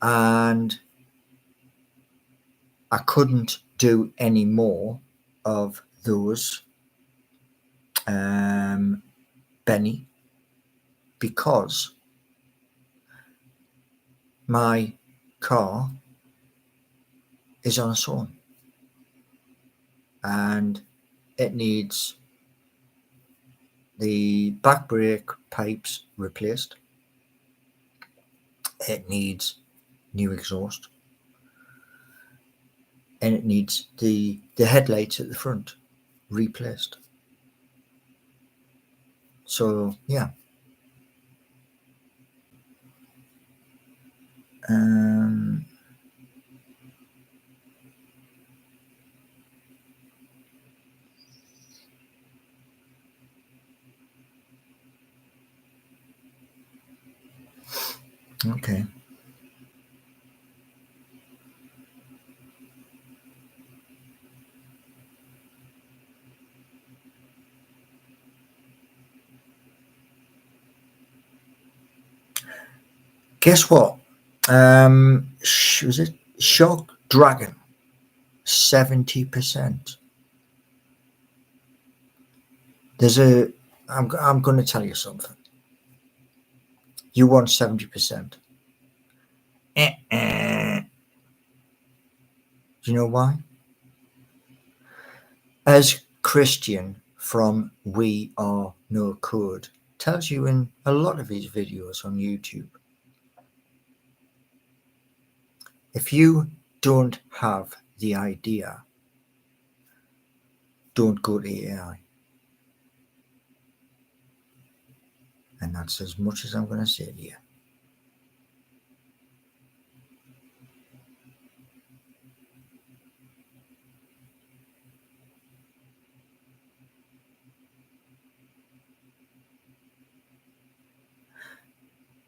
And I couldn't do any more of those, Benny, because my car is on its own. and it needs the back brake pipes replaced. It needs new exhaust, and it needs the headlights at the front replaced. So yeah. Okay. Guess what? Was it Shock Dragon? 70%. I'm going to tell you something. You want 70%. Do you know why? As Christian from We Are No Code tells you in a lot of his videos on YouTube, if you don't have the idea, don't go to AI. And that's as much as I'm going to say to you.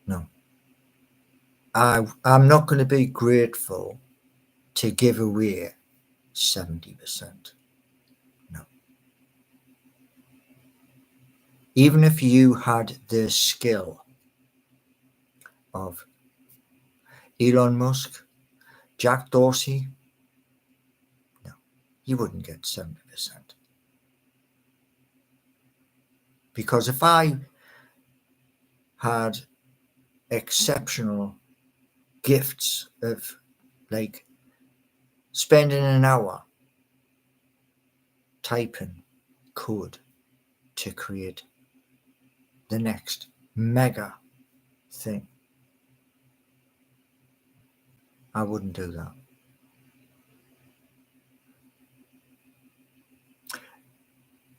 No. I'm not going to be grateful to give away 70%. No. Even if you had the skill of Elon Musk, Jack Dorsey, no, you wouldn't get 70%. Because if I had exceptional gifts of like spending an hour typing code to create the next mega thing, I wouldn't do that.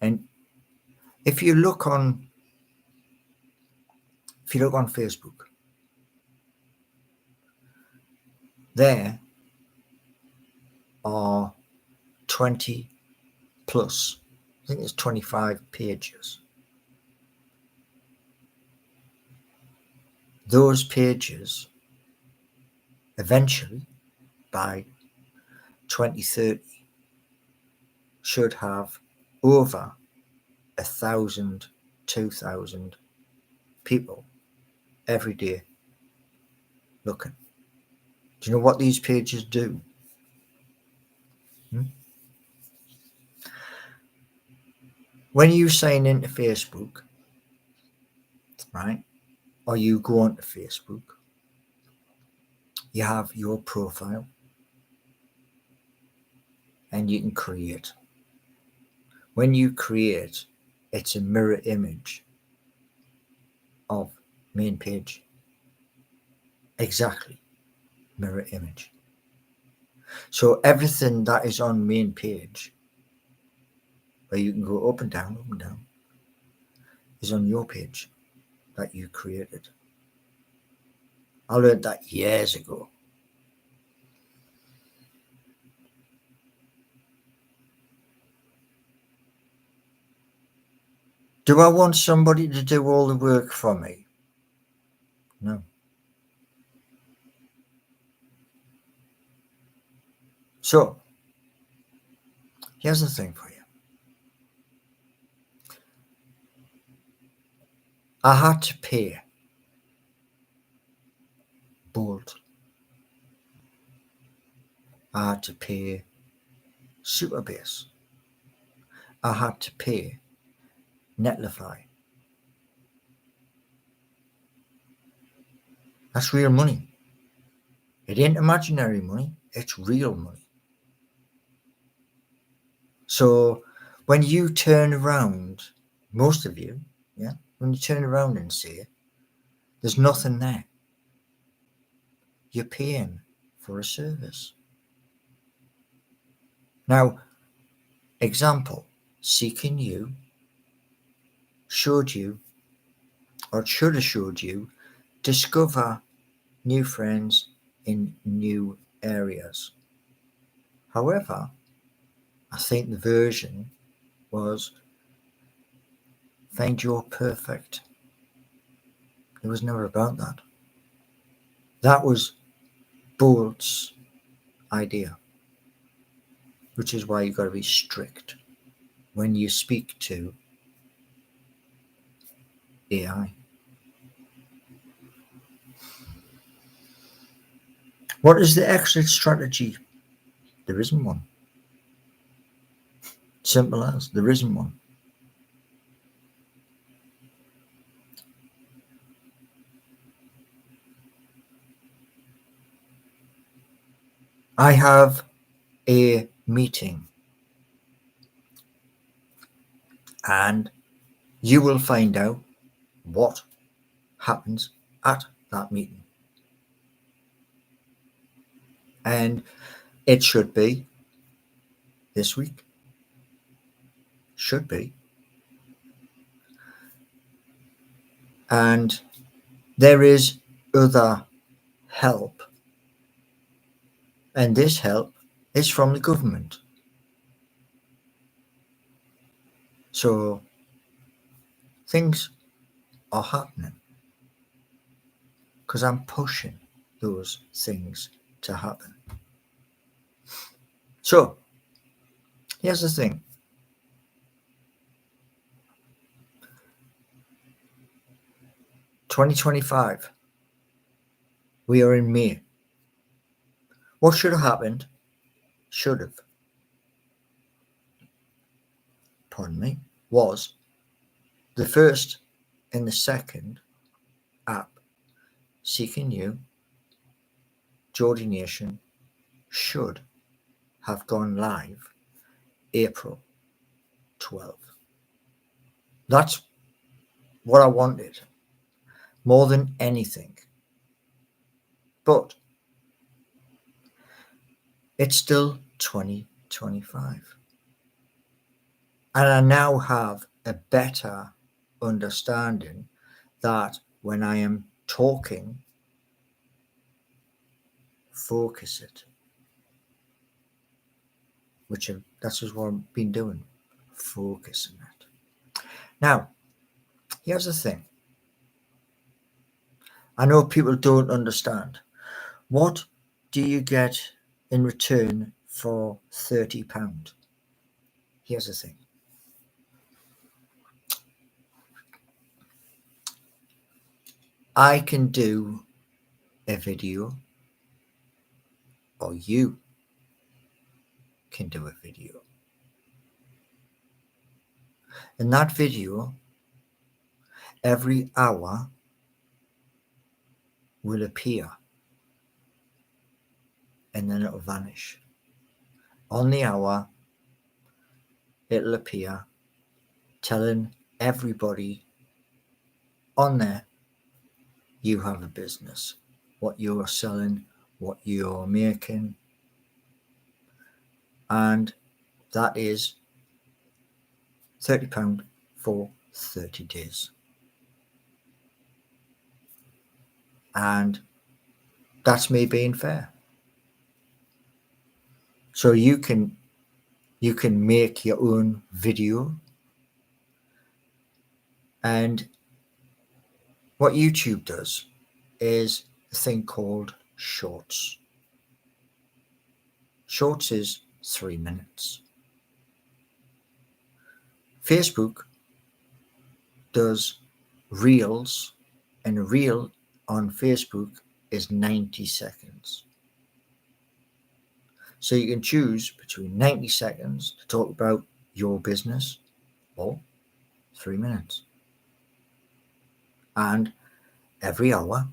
And if you look on Facebook, there are 20 plus, I think it's 25 pages. Those pages eventually by 2030 should have over 1,000, 2,000 people every day looking. Do you know what these pages do? When you sign into Facebook, right, or you go onto Facebook, you have your profile and you can create. When you create, it's a mirror image of main page. Exactly, mirror image. So everything that is on main page, where you can go up and down, is on your page that you created. I learned that years ago. Do I want somebody to do all the work for me? No. So, here's the thing for you. I had to pay Bolt. I had to pay Supabase. I had to pay Netlify. That's real money. It ain't imaginary money. It's real money. So when you turn around, most of you, yeah, when you turn around and say, there's nothing there, you're paying for a service. Now, example, Seeking You showed you, or should have showed you, discover new friends in new areas. However, I think the version was find your perfect. It was never about that. That was Bolt's idea, which is why you've got to be strict when you speak to AI. What is the exit strategy? There isn't one. Simple as, there isn't one. I have a meeting and you will find out what happens at that meeting. And it should be this week. Should be. And there is other help. And this help is from the government. So things are happening because I'm pushing those things to happen. So here's the thing. "2025, we are in May. What should have happened, was the first and the second app, Seeking You, Geordie Nation, should have gone live April 12th. That's what I wanted more than anything. But it's still 2025. And I now have a better understanding that when I am talking, focus it. That's just what I've been doing, focusing it. Now, here's the thing. I know people don't understand. What do you get in return for £30? Here's the thing. I can do a video, or you can do a video. In that video, every hour will appear and then it'll vanish. On the hour, it'll appear telling everybody on there you have a business, what you're selling, what you're making, and that is £30 for 30 days. And that's me being fair. So you can make your own video, and what YouTube does is a thing called Shorts. Shorts is 3 minutes. Facebook does Reels, and a reel on Facebook is 90 seconds. So you can choose between 90 seconds to talk about your business or 3 minutes. And every hour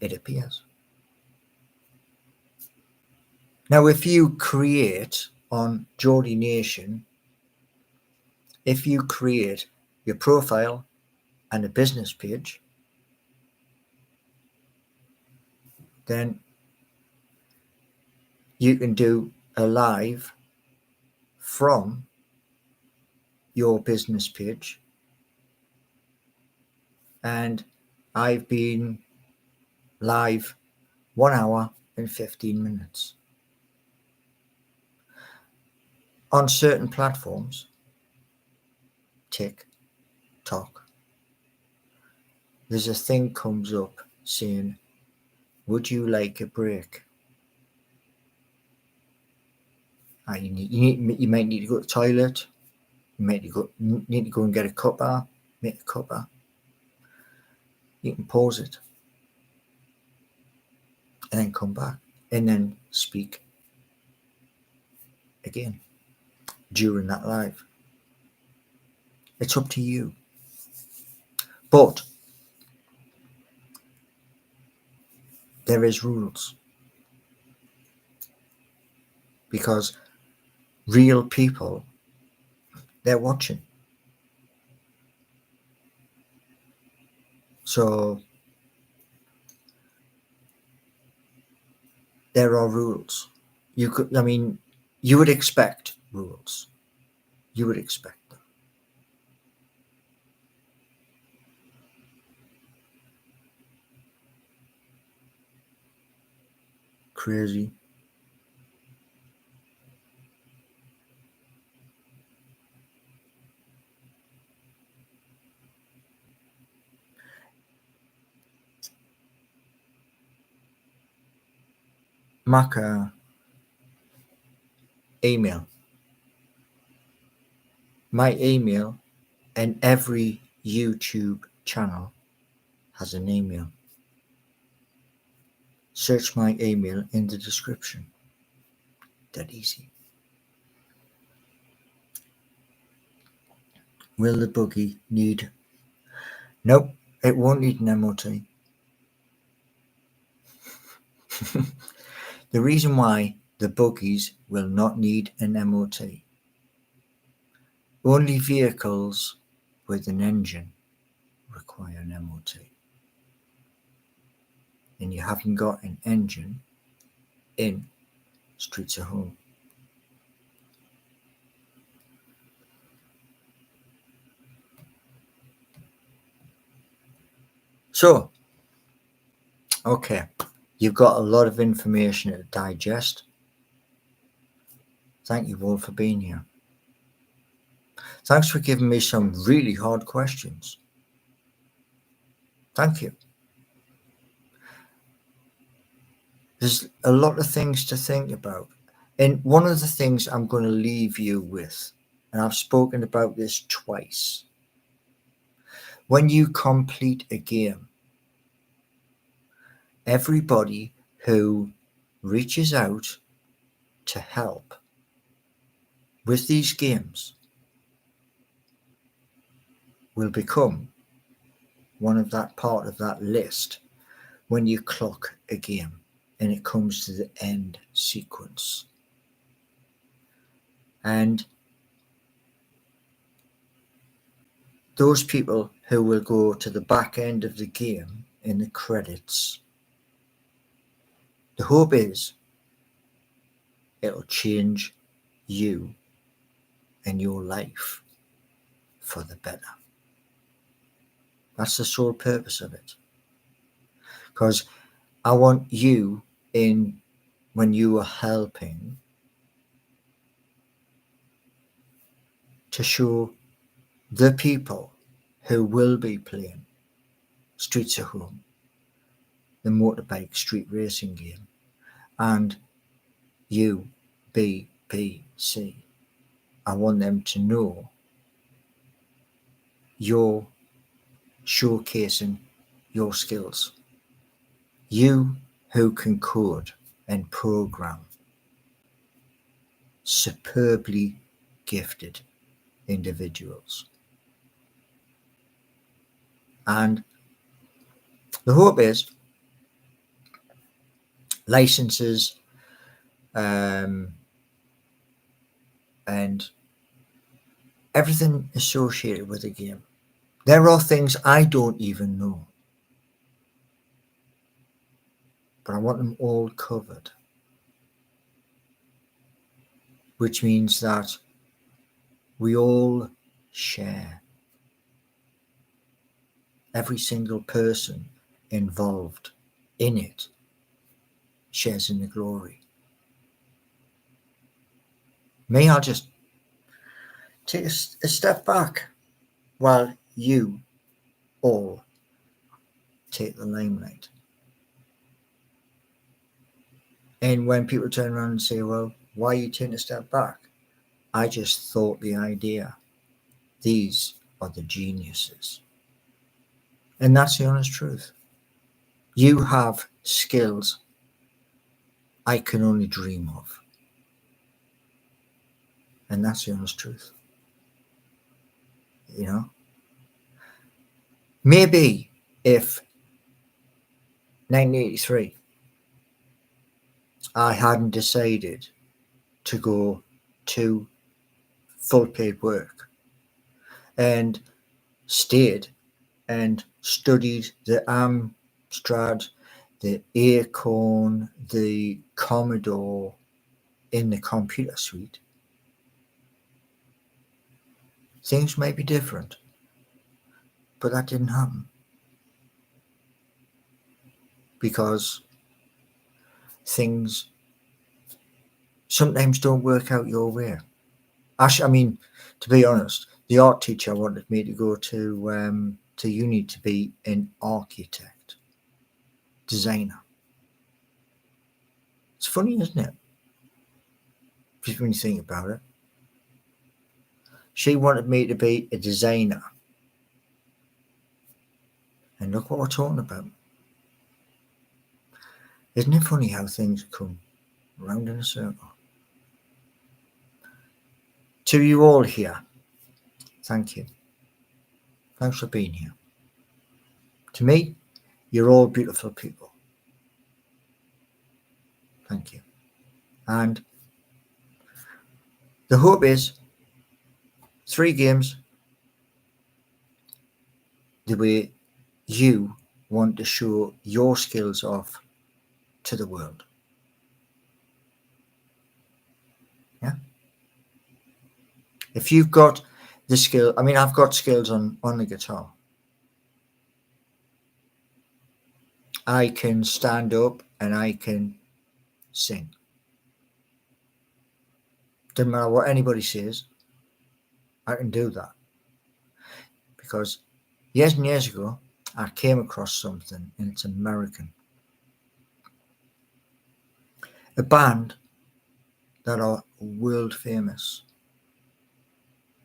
it appears. Now, if you create on Geordie Nation, if you create your profile and a business page, then you can do a live from your business page. And I've been live 1 hour and 15 minutes. On certain platforms, TikTok, there's a thing comes up saying, would you like a break? You might need to go to the toilet. You might need to go and get a cuppa, make a cuppa. You can pause it and then come back and then speak again during that live. It's up to you. But there is rules, because real people, they're watching. So there are rules. You would expect rules. You would expect them. Crazy. Maka email. My email and every YouTube channel has an email. Search my email in the description. That easy. Will the buggy need? Nope, it won't need an MOT. The reason why the buggies will not need an MOT. Only vehicles with an engine require an MOT. And you haven't got an engine in Streets of Home. So, okay, you've got a lot of information to digest. Thank you all for being here. Thanks for giving me some really hard questions. Thank you. There's a lot of things to think about. And one of the things I'm going to leave you with, and I've spoken about this twice, when you complete a game, everybody who reaches out to help with these games will become one of that part of that list when you clock a game and it comes to the end sequence. And those people who will go to the back end of the game in the credits, the hope is it'll change you and your life for the better. That's the sole purpose of it. Because I want you when you are helping to show the people who will be playing Streets of Home, the motorbike street racing game, and UBPC. I want them to know you're showcasing your skills. You who can code and program, superbly gifted individuals. And the hope is licenses, and everything associated with the game. There are things I don't even know, but I want them all covered, which means that we all share. Every single person involved in it shares in the glory. Me, I'll just take a step back while you all take the limelight. And when people turn around and say, well, why are you taking a step back? I just thought the idea. These are the geniuses. And that's the honest truth. You have skills I can only dream of. And that's the honest truth. You know? Maybe if 1983 I hadn't decided to go to full paid work and stayed and studied the Amstrad, the Acorn, the Commodore in the computer suite, things may be different. But that didn't happen. Because things sometimes don't work out your way. I mean, to be honest, the art teacher wanted me to go to uni to be an architect, designer. It's funny, isn't it? Just when you think about it. She wanted me to be a designer. And look what we're talking about. Isn't it funny how things come round in a circle? To you all here, thank you. Thanks for being here. To me, you're all beautiful people. Thank you. And the hope is 3 games the way you want to show your skills off to the world. Yeah. If you've got the skill, I mean, I've got skills on the guitar. I can stand up and I can sing. Doesn't matter what anybody says, I can do that. Because years and years ago, I came across something, and it's American. A band that are world famous.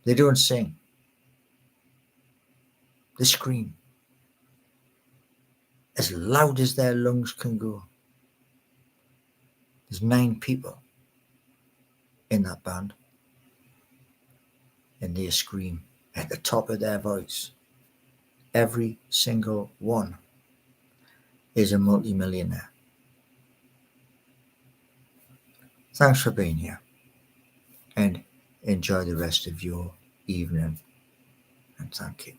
They don't sing. They scream as loud as their lungs can go. There's 9 people in that band, and they scream at the top of their voice. Every single one is a multi-millionaire. Thanks for being here, and enjoy the rest of your evening, and thank you.